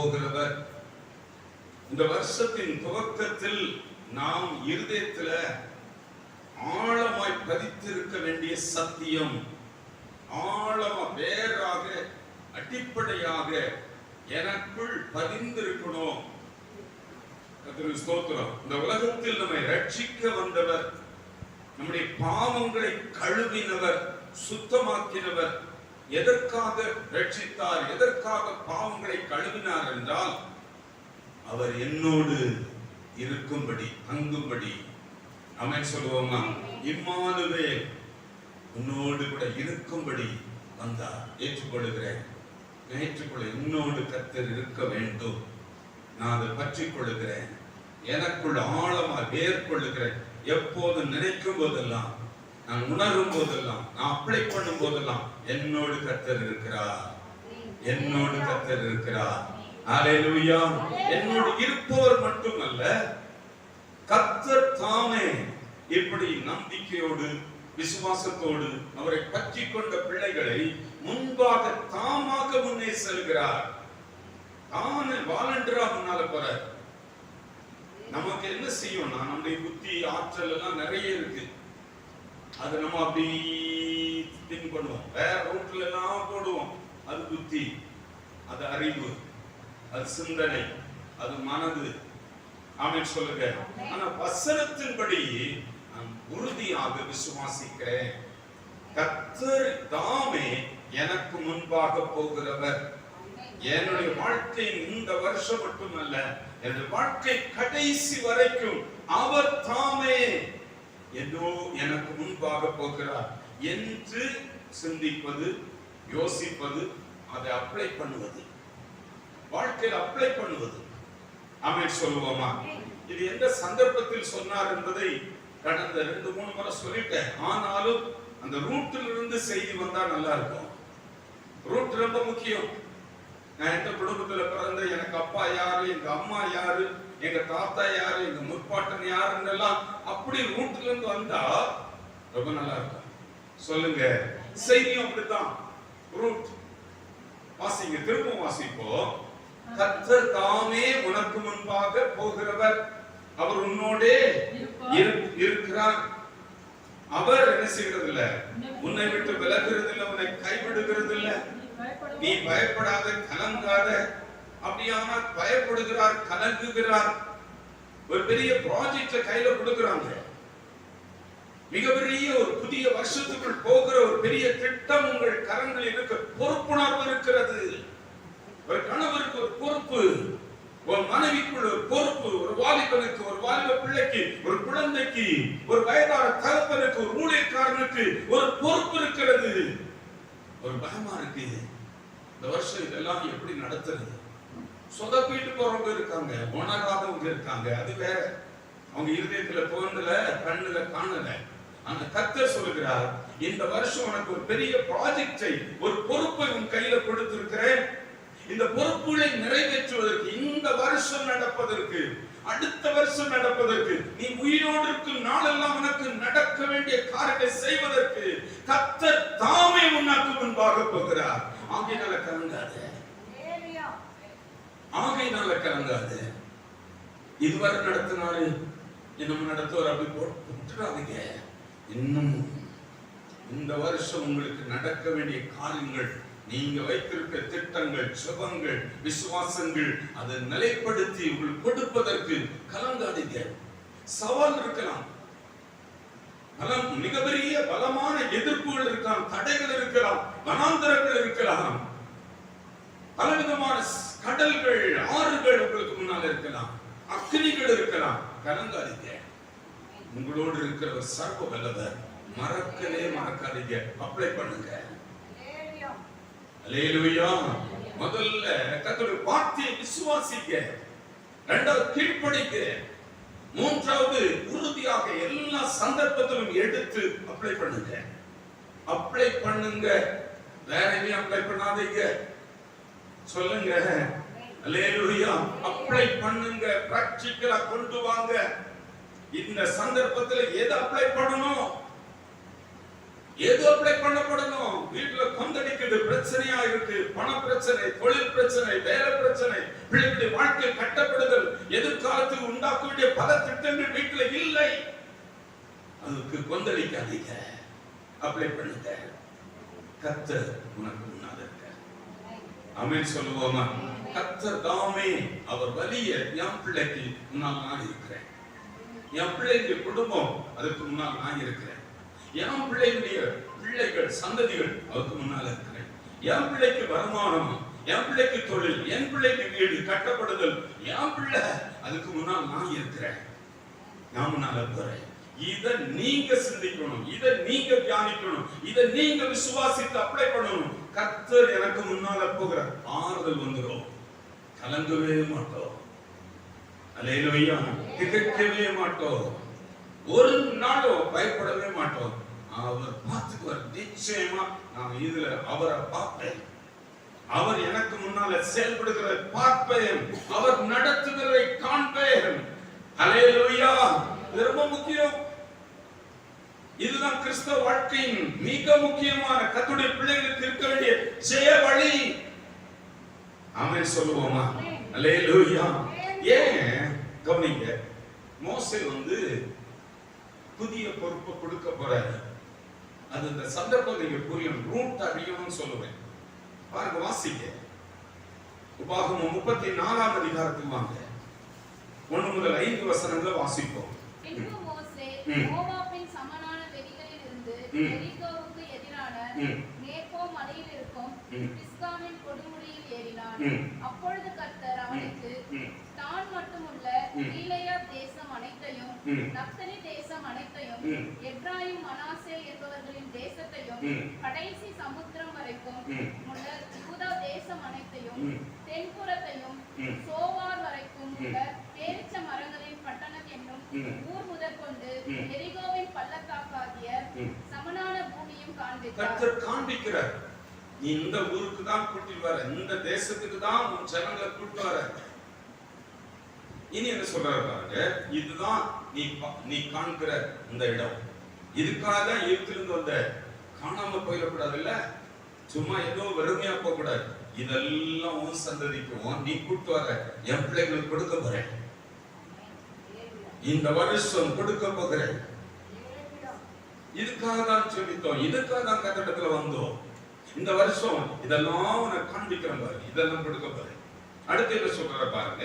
போகிறவர். இந்த வருஷத்தின் துவக்கத்தில் நாம் இருதயத்தில் ஆழமாய் பதித்திருக்க வேண்டிய சத்தியம், ஆழமா வேறாக அடிப்படையாக எனக்குள் பதிந்திருக்கணும். கர்த்தருக்கு ஸ்தோத்திரம். இந்த உலகத்தில் நம்மை ரட்சிக்க வந்தவர், நம்முடைய பாவங்களை கழுவினவர், சுத்தமாக்கினவர். எதற்காக ரட்சித்தார், எதற்காக பாவங்களை கழுவினார் என்றால் அவர் என்னோடு இருக்கும்படி, தங்கும்படி. ஆமென் சொல்லுவோமா? இம்மானுவேல் உன்னோடு கூட இருக்கும்படி வந்தார். ஏற்றுக்கொள்கிறேன், ஏற்றுக்கொள்ள. என்னோடு கர்த்தர் இருக்க வேண்டும், நான் அதை பற்றி கொள்ளுகிறேன், எனக்குள் ஆழமா வேர்கொள்ளுகிறேன். எப்போது நினைக்கும் போதெல்லாம், நான் உணரும் போதெல்லாம், நான் அப்ளை பண்ணும் போதெல்லாம் என்னோடு கர்த்தர் இருக்கிறார், என்னோடு கர்த்தர் இருக்கிறார். ஹல்லேலூயா. என்னோடு இருப்பவர் மட்டுமல்ல, கர்த்தர் தாமே இப்படி நம்பிக்கையோடு விசுவாசத்தோடு அவரை பற்றி கொண்ட பிள்ளைகளை முன்பாக தாமாக முன்னே செல்கிறார். தானே வாலண்டியரா முன்னால போறார். நமக்கு என்ன செய்யும்? நம்முடைய புத்தி ஆற்றல் எல்லாம் நிறைய இருக்கு, அது நம்ம அப்படி திங்க் பண்ணுவோம், வேற ரூட்ல எல்லாம் போடுவோம். அது புத்தி, அது அறிவு, அது சிந்தனை, அது மனது. ஆமென் சொல்லுங்க. ஆனா வசனத்தின்படி நான் உறுதியாக விசுவாசிக்கிறேன், கர்த்தர் தாமே எனக்கு முன்பாக போகிறவர். என்னுடைய வாழ்க்கையின் இந்த வருஷம் மட்டுமல்ல, என்னுடைய வாழ்க்கை கடைசி வரைக்கும் அவர் தாமே எனக்கு முன்பாக போகிறார் என்று சிந்திப்பது, யோசிப்பது, அதை அப்ளை பண்ணுவது, வாழ்க்கையில் அப்ளை பண்ணுவது. ஆமென் சொல்லுவோமா? இது எந்த சந்தர்ப்பத்தில் சொன்னார் என்பதை கடந்த 2-3 முறை சொல்லிட்டேன். ஆனாலும் அந்த ரூட்டில் இருந்து செய்தி வந்தா நல்லா இருக்கும். ரூட் ரொம்ப முக்கியம். நான் எந்த குடும்பத்துல பிறந்த, எனக்கு அப்பா யாரு, எங்க அம்மா யாரு, எங்க தாத்தா யாரு, எங்க முற்பாட்டன் யாருன்னு எல்லாம் அப்படி ரூட்ல இருந்து வந்தா ரொம்ப நல்லா இருக்கும். சொல்லுங்க. செய்தியும் அப்படித்தான். ரூட் வாசிங்க, திரும்ப வாசிப்போம். கர்த்தர் தாமே உனக்கு முன்பாக போகிறவர், அவர் உன்னோடே இருக்கிறார். அவர் என்ன செய்கிறது இல்ல, உன்னை விட்டு விலகுறது இல்ல, உன்னை கைவிடுகிறது இல்ல. நீ பயப்படாத, கலங்காத. அப்படியானா பயப்படுகிறார், கலங்குகிறார். ஒரு பெரிய ப்ராஜெக்ட கையில கொடுக்கிறாங்க, மிகப்பெரிய ஒரு புதிய வருஷத்துக்குள் போகிற ஒரு பெரிய திட்டம் உங்கள் கரங்களில் இருக்க பொறுப்புணர்வு இருக்கிறது. ஒரு கணவருக்கு ஒரு பொறுப்பு, ஒரு மனைவிக்குள்ள ஒரு பொறுப்பு, ஒரு வாலிபனுக்கு, ஒரு வாலிப பிள்ளைக்கு, ஒரு குழந்தைக்கு, ஒரு வயதான தகப்பனுக்கு, ஒரு ஊழியக்காரனுக்கு ஒரு பொறுப்பு இருக்கிறது. ஒரு பயமா இருக்கு, இந்த வருஷம் இதெல்லாம் எப்படி நடத்துறது? சொதப்பிட்டு போறவங்க இருக்காங்க, உணராதவங்க இருக்காங்க, அது வேற. அவங்க இருதயத்துல தோன்றல, கண்ணுல காணல. ஆனா கர்த்தர் சொல்லுகிறார், இந்த வருஷம் உனக்கு ஒரு பெரிய ப்ராஜெக்டை, ஒரு பொறுப்பை உன் கையில கொடுத்திருக்கிறேன். இந்த பொறுப்புகளை நிறைவேற்றுவதற்கு, இந்த வருஷம் நடப்பதற்கு, அடுத்த வருஷம் நடப்பதற்கு, நீ உயிரோடு இருக்கும் நாளெல்லாம் உனக்கு நடக்க வேண்டிய காரியத்தை செய்வதற்கு கர்த்தர் தாமே உனக்கு முன்பாக போகிறார். ஆகையினால கலங்காத, ஆகையினால கலங்காத. இதுவரை நடத்தினாரு, இன்னும் நடத்துவார், அப்படி போட்டுறாதீங்க. இன்னும் இந்த வருஷம் உங்களுக்கு நடக்க வேண்டிய காரியங்கள், நீங்க வைத்திருக்க திட்டங்கள், ஜெபங்கள், விசுவாசங்கள், அதை நிலைப்படுத்தி உங்களுக்கு கொடுப்பதற்கு கலங்காதீங்க. சவால் இருக்கலாம், மிகப்பெரிய பலமான எதிர்ப்புகள் இருக்கலாம், தடைகள் இருக்கலாம், வனாந்தரங்கள் இருக்கலாம், பலவிதமான கடல்கள், ஆறுகள் உங்களுக்கு முன்னால் இருக்கலாம், அக்னிகள் இருக்கலாம். கலங்காதீங்க. உங்களோடு இருக்கிறவர் சர்வ வல்லவர். மறக்கவே மறக்காதீங்க, அப்ளை பண்ணுங்க. அல்லேலூயா. முதல்ல கர்த்தருடைய வார்த்தையை விசுவாசிக்க, இரண்டாவது கீழ்ப்படிக்க, மூன்றாவது உறுதியாக எல்லா சந்தர்ப்பத்திலும் எடுத்து அப்ளை பண்ணுங்க. அப்ளை பண்ணுங்க, வேற எதையும் அப்ளை பண்ணாதீங்க. சொல்லுங்க அல்லேலூயா. அப்ளை பண்ணுங்க, பிராக்டிகலா கொண்டு வாங்க. இந்த சந்தர்ப்பத்தில் எதை அப்ளை பண்ணணும், ஏதோ அப்ளை பண்ணப்படணும். வீட்டுல கொந்தளிக்குது, பிரச்சனையா இருக்கு, பண பிரச்சனை, தொழில் பிரச்சனை, வேலை பிரச்சனை, பிள்ளைகளுடைய வாழ்க்கை கட்டப்படுதல், எதிர்காலத்தில் உண்டாக்க வேண்டிய பல திட்டங்கள் வீட்டுல இல்லை. அதுக்கு கொந்தளிக்காதீங்க, அப்ளை பண்ணுங்க. கர்த்தர் உனக்கு முன்னால இருக்கார். ஆமென் சொல்லுவோமா? கர்த்தர் தாமே அவர் வலிய என் பிள்ளைக்கு முன்னால் நான் இருக்கிறேன். என் பிள்ளைக்கு குடும்பம் அதுக்கு முன்னால் நான் இருக்கிறேன். என் பிள்ளைகளுடைய பிள்ளைகள் சந்ததிகள் அதுக்கு முன்னால் இருக்கிறேன். என் பிள்ளைக்கு வருமானம், என் பிள்ளைக்கு தொழில், என் பிள்ளைக்கு வீடு கட்டப்படுதல், என் பிள்ளை அதுக்கு முன்னால் நான் இருக்கிறேன். நான் முன்னால போறேன். இதை நீங்க சிந்திக்கணும், இதை நீங்க தியானிக்கணும், இதை நீங்க விசுவாசித்து அப்ளை பண்ணணும். கர்த்தர் எனக்கு முன்னால போகிற ஆறுதல் வந்துடும். கலங்கவே மாட்டோம், அல்லேலூயா, திகைக்கவே மாட்டோம், ஒரு நாளும் பயப்படவே மாட்டோம். அவர் பார்த்துக்குவார். நிச்சயமா நான் இதுல அவரை பார்ப்பேன், அவர் எனக்கு முன்னால செயல்படுகிறதை பார்ப்பேன், அவர் நடத்துகிறதை காண்பேன். அல்லேலூயா. இது ரொம்ப முக்கியம். இதுதான் கிறிஸ்தவ வாழ்க்கையின் மிக முக்கியமான கர்த்தருடைய பிள்ளைகளுக்கு இருக்க வேண்டிய ஜெய வழி. ஆமென் சொல்லுவோமா? அல்லேலூயா. ஏன் கவனிங்க, மோசே புதிய பொறுப்பை கொடுக்க போறாரு. அது இந்த சந்தர்ப்பம் நீங்க புரியும், ரூட் அறியணும்னு சொல்லுவேன். பாருங்க, வாசிக்க உபாகமம் 34ஆம் அதிகாரத்துக்கு வாங்க. 1 முதல் 5 வசனங்களை வாசிப்போம். மோசே மோவாபின் சமனான வெளிகளில் இருந்து எரிகோவுக்கு எதிரான நேபோ மலையில் இருக்கும் பிஸ்காவின் கொடுமுடியில் ஏறினான். அப்பொழுது கர்த்தர் அவனுக்கு தான் மட்டுமுள்ள கீலேயாத் தேசம் அனைத்தையும், நப்தலி தேசம் அனைத்தையும், எப்ராயிம் மனாசே என்பவர்களின் தேசத்தையும், கடைசி சமுத்திரம் வரைக்கும் உள்ள யூதா தேசம் அனைத்தையும், தென்புறத்தையும், சோவார் வரைக்கும் உள்ள பேரிச்ச மரங்களின் பட்டணம் என்னும் ஊர் முதற்கொண்டு எரிகோவின் பள்ளத்தாக்காகிய சமனான பூமியும் காண்பிக்கிறார். நீ இந்த ஊருக்கு தான் கூட்டிட்டு வர, இந்த தேசத்துக்கு தான் உன் ஜனங்களை கூட்டிட்டு வர. இனி என்ன சொல்றாரு பாருங்க, இதுதான் நீ காண்கிற இந்த இடம். இதுக்காக தான் எகிப்திலிருந்து வந்த, காணாம போயிடக்கூடாது இல்ல, சும்மா ஏதோ வெறுமையா போக கூடாது. இதெல்லாம் உன் சந்ததிக்கும் நீ கூட்டு வர, என் பிள்ளைகளுக்கு கொடுக்க போறேன், இந்த வருஷம் கொடுக்க போகிறேன். இதுக்காக தான் சொல்லித்தோம், இதுக்காக தான் கட்டடத்துல வந்தோம். இந்த வருஷம் இதெல்லாம் உனக்கு காண்பிக்கிறேன் பாரு, இதெல்லாம் கொடுக்க போறேன். அடுத்து என்ன சொல்ற பாருங்க.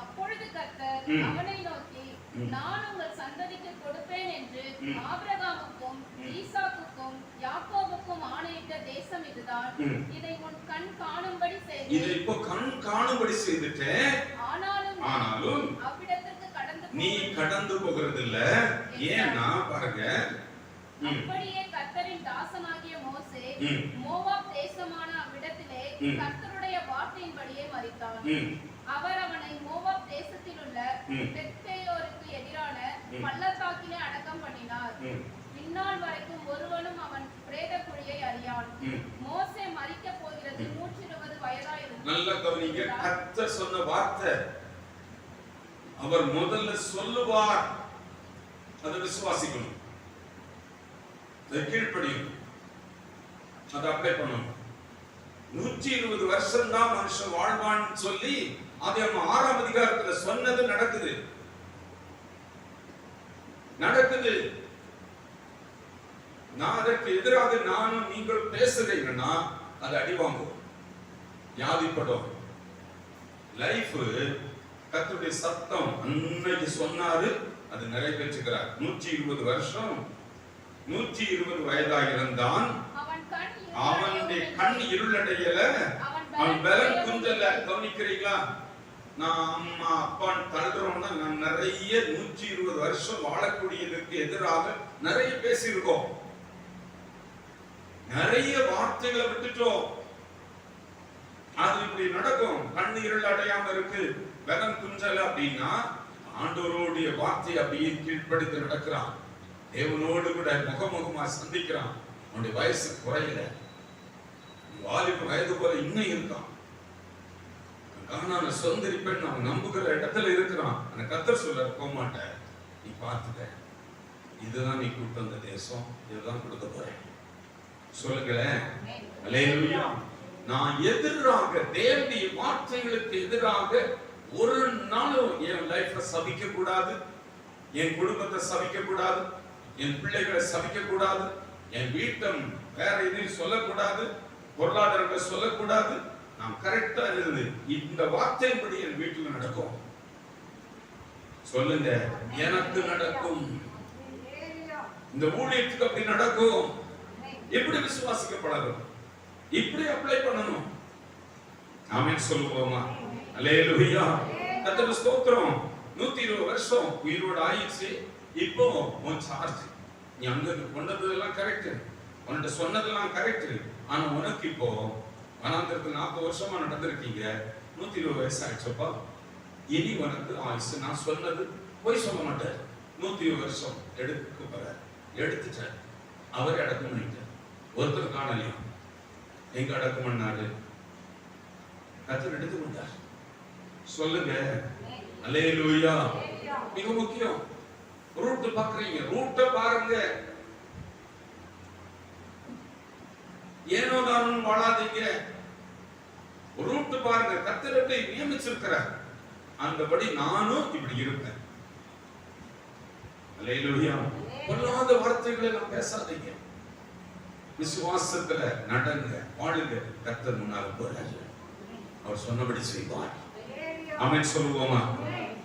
அப்பொழுது கர்த்தர் அவனை நோக்கி, நான் உங்கள் சந்ததிக்கு கொடுப்பேன் என்று ஆபிரகாமுக்கும் ஈசாக்குக்கும் யாக்கோபுக்கும் ஆணையிட்ட தேசம் இதுதான். இதை உன் கண் காணும்படி செய்து, இதை இப்போ கண் காணும்படி செய்துட்டேன். ஆனாலும் அவ்விடத்துக்கு நீ கடந்து போகிறது இல்ல. ஏன்னா பாருங்க, அப்படியே கர்த்தரின் தாசனாகிய மோசே மோவாப் தேசமான அவ்விடத்திலே கர்த்தருடைய வார்த்தையின்படியே மரித்தான். அவர் அவனை மோவாப் தேசத்தில் உள்ள பெத்பேயோருக்கு எதிரான பள்ளத்தாக்கிலே அடக்கம் பண்ணினார். இந்நாள் வரைக்கும் ஒருவனும் அவன் பிரேத குழியை அறியான். மோசே மரிக்க போகிறது 120 வயதாயிருந்தது. நல்ல கவனிங்க, கர்த்தர் சொன்ன வார்த்தை அவர் முதல்ல சொல்லுவார், அதை விசுவாசிக்கணும், கீழ்ப்படியும், அதை அப்ளை பண்ணணும். 120 வருஷம் தான் மனுஷன் வாழ்வான்னு சொல்லி அதை 6ஆம் அதிகாரத்துல சொன்னது நடக்குது. நான் அதற்கு எதிராக நானும் நீங்கள் பேசுறீங்கன்னா அது அடிவாங்கும், வியாதிப்படும். லைஃப் கர்த்தருடைய சத்தம் அன்னைக்கு சொன்னாரு, அது நிறைவேற்றுகிறார். 120 வருஷம் 120 வயதாக இருந்தான். அவனுடைய கண் இருளடையல, அவன் பலன் குஞ்சல. கவனிக்கிறீங்களா? நான் அம்மா அப்பான்னு தள்ளுறோம்னா நான் நிறைய 120 வருஷம் வாழக்கூடியதற்கு எதிராக நிறைய பேசியிருக்கோம், நிறைய வார்த்தைகளை விட்டுட்டோம். அது இப்படி நடக்கும். கண் இருள் அடையாம இருக்கு, பலன் குஞ்சல அப்படின்னா ஆண்டவருடைய வார்த்தையை அப்படியே கீழ்ப்படுத்தி நடக்கிறான், தேவனோடு கூட முகமுகமா சந்திக்கிறான். அவனுடைய வயசு குறையல, வாலிப வயது போல இன்னும் இருக்கான். காணான சுதந்திரி பெண் அவன் நம்புகிற இடத்துல இருக்கிறான். அந்த கர்த்தர் சொல்ல போக மாட்டேன், நீ பார்த்துக்க, இதுதான் நீ கூப்பிட்டு வந்த தேசம், இதுதான் கொடுக்க போறேன். சொல்லுங்களேன். அல்லேலூயா. நான் எதிராக, தேவனுடைய வார்த்தைகளுக்கு எதிராக ஒரு நாளும் என் லைஃப்ல சபிக்க கூடாது, என் குடும்பத்தை சபிக்க கூடாது, என் பிள்ளைகளை சபிக்க கூடாது, என் வீட்டை வேற எதையும் சொல்லக்கூடாது, பொருளாதாரத்தை சொல்லக்கூடாது. நான் கரெக்டா இருந்து இந்த வார்த்தைப்படி என் வீட்டுல நடக்கும். சொல்லுங்க, எனக்கு நடக்கும். இந்த ஊழியத்துக்கு அப்படி நடக்கும். எப்படி விசுவாசிக்கப்படணும், இப்படி அப்ளை பண்ணணும். ஆமென் சொல்லுவோமா? அல்லேலூயா. கர்த்தருக்கு ஸ்தோத்திரம். 120 வருஷம் உயிரோட ஆயிடுச்சு. இப்போ உன் சார்ஜ், நீ அங்க கொண்டதெல்லாம் கரெக்ட், உன்கிட்ட சொன்னதெல்லாம் கரெக்ட். ஆனா உனக்கு இப்போ வனாந்திரத்தில் 40 வருஷமா நடந்திருக்கீங்க, 120 வயசு ஆயிடுச்சப்பா. இனி உனக்கு ஆயுசு. நான் சொன்னது போய் சொல்ல மாட்டார். 120 வருஷம் எடுக்க போறார், எடுத்துட்டார். அவர் அடக்கம் பண்ணிட்டார். ஒருத்தர் காணலையா? எங்க அடக்கம் பண்ணாரு? கர்த்தர் எடுத்து கொண்டார். சொல்லுங்க, அல்லேலூயா. மிக முக்கியம். ரூட் பாக்குறீங்க, ரூட்டை பாருங்க. ஏனோ தானும் வாழாதீங்க. ரூட் பாருங்க. கர்த்தரை நியமிச்சிருக்கிறார், அந்தபடி நானும் இப்படி இருப்பேன். அல்லேலூயா. பொல்லாத வார்த்தைகளை எல்லாம் பேசாதீங்க. விசுவாசத்துல நடங்க, வாழுங்க. கர்த்தர் முன்னால போறாரு, அவர் சொன்னபடி செய்வார். ஆமென் சொல்லுவோமா?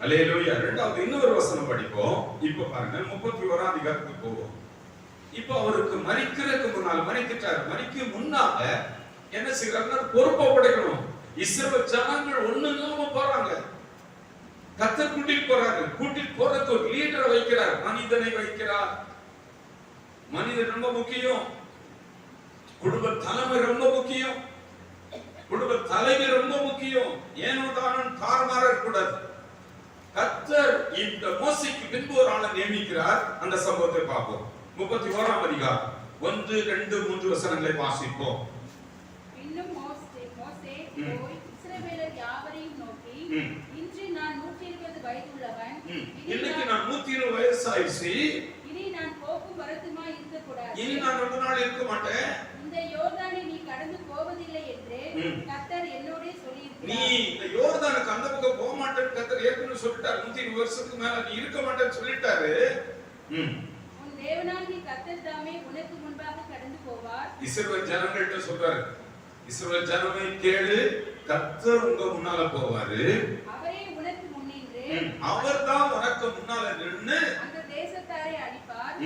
அல்லேலூயா. இரண்டாவது இன்னொரு வசனம் படிப்போம். இப்ப பாருங்க, 31ஆம் அதிகாரத்துக்கு போவோம். இப்ப அவருக்கு மரிக்கிறதுக்கு முன்னால், மரிக்கிட்டார், மரிக்க முன்னால என்ன செய்யறாருன்னா பொறுப்பை படைக்கணும். இஸ்ரவேல் ஜனங்கள் ஒண்ணு இல்லாம போறாங்க. கர்த்தர் கூட்டிட்டு போறாரு. கூட்டிட்டு போறதுக்கு ஒரு லீடரை வைக்கிறார், மனிதனை வைக்கிறார். மனிதன் ரொம்ப முக்கியம். குடும்ப தலைமை ரொம்ப முக்கியம். குடும்ப தலைமை ரொம்ப முக்கியம். ஏனோ தானும் தாறுமாற இருக்கக்கூடாது. கர்த்தர் இந்த மோசேக்கு பின்பு ஒரு ஆளை நியமிக்கிறார். அந்த சம்பவத்தை பார்ப்போம். 31ஆம் அதிகாரம் 1, 2, 3 வசனங்களை வாசிப்போம். இன்னும் மோசே போய் இஸ்ரவேலர் யாவரையும் நோக்கி, இன்று நான் 120 வயதுள்ளவன், இன்னைக்கு நான் 120 வயசாயிடுச்சு, இனி நான் போக்கும் வரத்துமாய் இருக்கக்கூடாது, இனி நான் ரொம்ப நாள் இருக்க மாட்டேன், இந்த யோர்தானை நீ கடந்து போவதில்லை என்று கர்த்தர் என்னோட சொல்லியிருக்கிறார். நீ இந்த யோர்தானுக்கு அந்த பக்கம் போக மாட்டேன்னு கர்த்தர் ஏற்கனவே சொல்லிட்டார். 120 வருஷத்துக்கு மேல நீ இருக்க மாட்டேன்னு சொல்லிட்டாரு. உன் தேவனாகிய கர்த்தர் தாமே உனக்கு முன்பாக கடந்து போவார். இஸ்ரவேல் ஜனங்கள்ட்ட சொல்றாரு, இஸ்ரவேல் ஜனமே கேளு, கர்த்தர் உங்க முன்னால போவாரு, அவரே உனக்கு முன்னின்று, அவர்தான் உனக்கு முன்னால நின்னு அந்த தேசத்தாரை அழிப்பார்.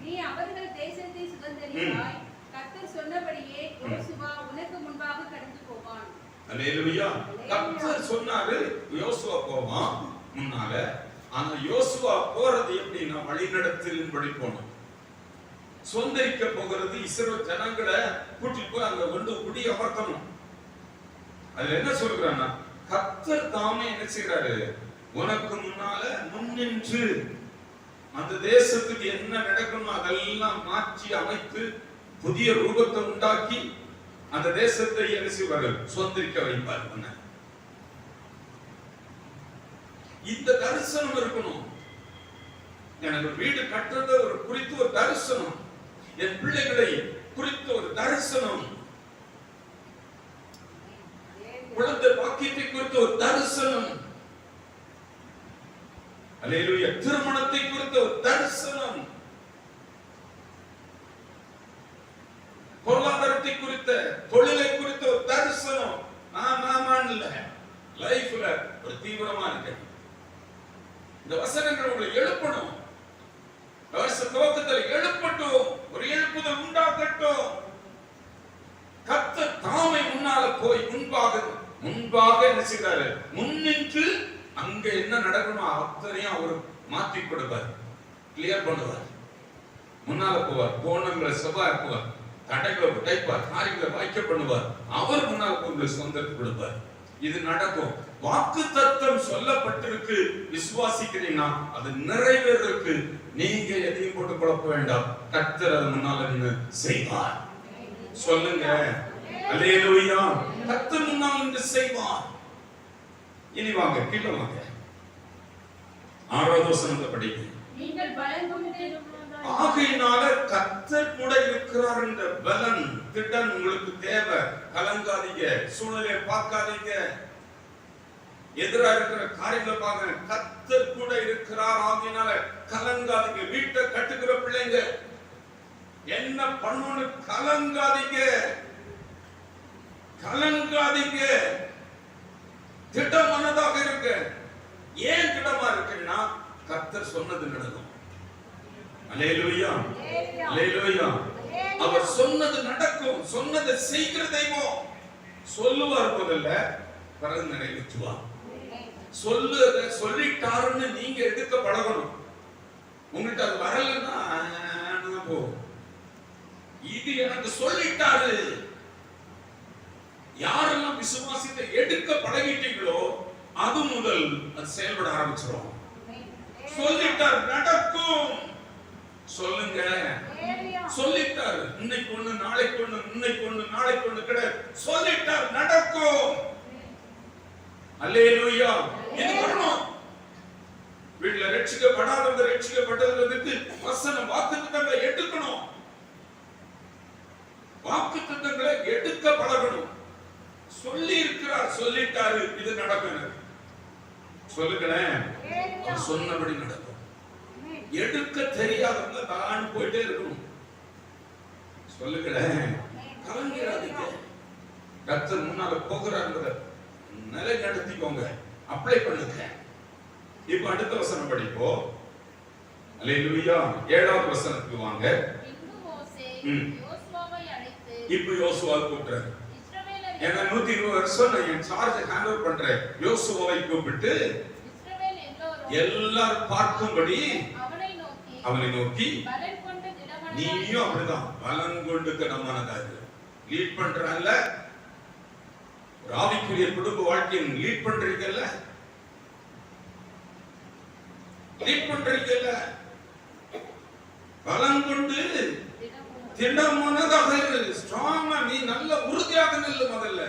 நீ அவர்கள் தேசத்தை சுதந்தரிப்பாய். கர்த்தர் சொன்னபடியே யோசுவா உனக்கு முன்பாக கடந்து போவான். அல்லேலூயா. கர்த்தர் சொன்னாரு, யோசுவா போவான் முன்னால. ஆனா யோசுவா போறது எப்படின்னா வழிநடத்தலின்படி போகணும். சுதந்தரிக்க போகிறது இஸ்ரவேல் ஜனங்களை கூட்டிட்டு போய் அங்க வந்து குடி அமர்த்தணும். அதுல என்ன சொல்றான்னா, கர்த்தர் தாமே என்ன செய்யறாரு, உனக்கு முன்னால முன்னின்று அந்த தேசத்துக்கு என்ன நடக்கணும் அதெல்லாம் மாற்றி அமைத்து புதிய ரூபத்தை உண்டாக்கி அந்த தேசத்தை என்ன செய்வாரு, சுதந்திரிக்க வைப்பார். இந்த தரிசனம் இருக்கணும். எனக்கு வீடு கட்டுறது ஒரு குறித்து ஒரு தரிசனம், என் பிள்ளைகளை குறித்து ஒரு தரிசனம், குழந்தை பாக்கியத்தை குறித்து ஒரு தரிசனம், அல்லேலூயா, திருமணத்தை குறித்த ஒரு தரிசனம், பொருளாதாரத்தை குறித்த, தொழிலை குறித்த ஒரு தரிசனம். நான் இல்ல, லைஃப்ல ஒரு தீவிரமா இருக்கு. இந்த வசனங்கள் உங்களை எழுப்பணும். வருஷ துவக்கத்தில் எழுப்பட்டும், ஒரு எழுப்புதல் உண்டாக்கட்டும். கர்த்தர் தாமே முன்னால போய் முன்பாக என்ன செய்றாரு, முன்னின்று அங்க என்ன நடக்கணும் அத்தனையும் அவர் மாற்றி கொடுப்பார், கிளியர் பண்ணுவார். முன்னால போவார், கோணங்களை செவ்வாய்க்குவார், தடைகளை உடைப்பார், காரியங்களை வாய்க்க பண்ணுவார். அவர் முன்னால் உங்களுக்கு சொந்தத்தை கொடுப்பார். இது நடக்கும். வாக்கு தத்தம் சொல்லப்பட்டிருக்கு, விசுவாசிக்கிறீங்கன்னா அது நிறைவேறதுக்கு நீங்க எதையும் போட்டு குழப்ப வேண்டாம். கர்த்தர் அது முன்னால நின்று செய்வார். சொல்லுங்க, அல்லேலூயா. கர்த்தர் முன்னால் நின்று செய்வார். இனி வாங்க, கீழே வாங்க. 6வது வசனத்தை படிங்க. நீங்கள் பலன் கொண்டு ஆகையினால கர்த்தர் கூட இருக்கிறார் என்ற பலன் திட்டம் உங்களுக்கு தேவை. கலங்காதீங்க, சூழ்நிலையை பார்க்காதீங்க, எதிராக இருக்கிற காரியங்களை பாருங்க. கர்த்தர் கூட இருக்கிறார், ஆகையினால கலங்காதீங்க. வீட்டை கட்டுகிற பிள்ளைங்க என்ன பண்ணணும்னு கலங்காதீங்க, கலங்காதீங்க. திடமானதாக இருக்க. ஏன் திடமா இருக்குன்னா கர்த்தர் சொன்னது நடக்கும். அல்லேலூயா, அல்லேலூயா. அவர் சொன்னது நடக்கும். சொன்னதை செய்கிற தெய்வம். சொல்லுவார் முதல்ல, பிறகு நிறைவேற்றுவார். சொல்லிட்டாருன்னு நீங்க எடுக்க பழகணும். உங்கள்கிட்ட அது வரலன்னா போகும். இது எனக்கு சொல்லிட்டாரு. யாரெல்லாம் விசுவாசத்தை எடுக்க பழகிட்டீங்களோ அது முதல் அது செயல்பட ஆரம்பிச்சிடும். சொல்லிட்டார் நடக்கும். சொல்லுங்க, சொல்லிட்டார். இன்னைக்கு ஒண்ணு நாளைக்கு ஒண்ணு, இன்னைக்கு ஒண்ணு நாளைக்கு ஒண்ணு கிடையாது. சொல்லிட்டார் நடக்கும். அல்லேலூயா. இது வரணும். வீட்டுல ரட்சிக்கப்படாதவங்க ரட்சிக்கப்பட்டதுக்கு வசனம் வாக்குத்தத்தங்களை எடுக்கணும். வாக்குத்தத்தங்களை எடுக்க பழகணும். சொல்லி இருக்கிறார், சொல்லிட்டாரு, இது நடக்கும். சொல்லுங்களேன், அவர் சொன்னபடி நடக்கும். எடுக்க தெரியாதவங்க தான் போயிட்டே இருக்கணும். சொல்லுங்களேன், கலங்கிறாதீங்க. கர்த்தர் முன்னால போகிறார், நிலை நடத்திக்கோங்க, அப்ளை பண்ணுங்க. இப்ப அடுத்த வசனம் படிப்போம். அல்லேலூயா. 7வது வசனத்துக்கு வாங்க. இப்ப யோசுவா கூப்பிட்டாரு. ஏன்னா 120 வருஷம் நான் என் சார்ஜ் ஹேண்ட் ஓவர் பண்றேன். யோசுவாவை கூப்பிட்டு எல்லாரும் பார்க்கும்படி அவனை நோக்கி, நீயும் அப்படிதான் பலன் கொண்டு திடமானதாக லீட் பண்றான்ல. ஒரு ஆவிக்குரிய குடும்ப வாழ்க்கையை லீட் பண்றீங்கல்ல, லீட் பண்றீங்கல்ல, பலன் கொண்டு திடமானதாக இரு. ஸ்ட்ராங்கா நீ நல்ல உறுதியாக நில்லு. முதல்ல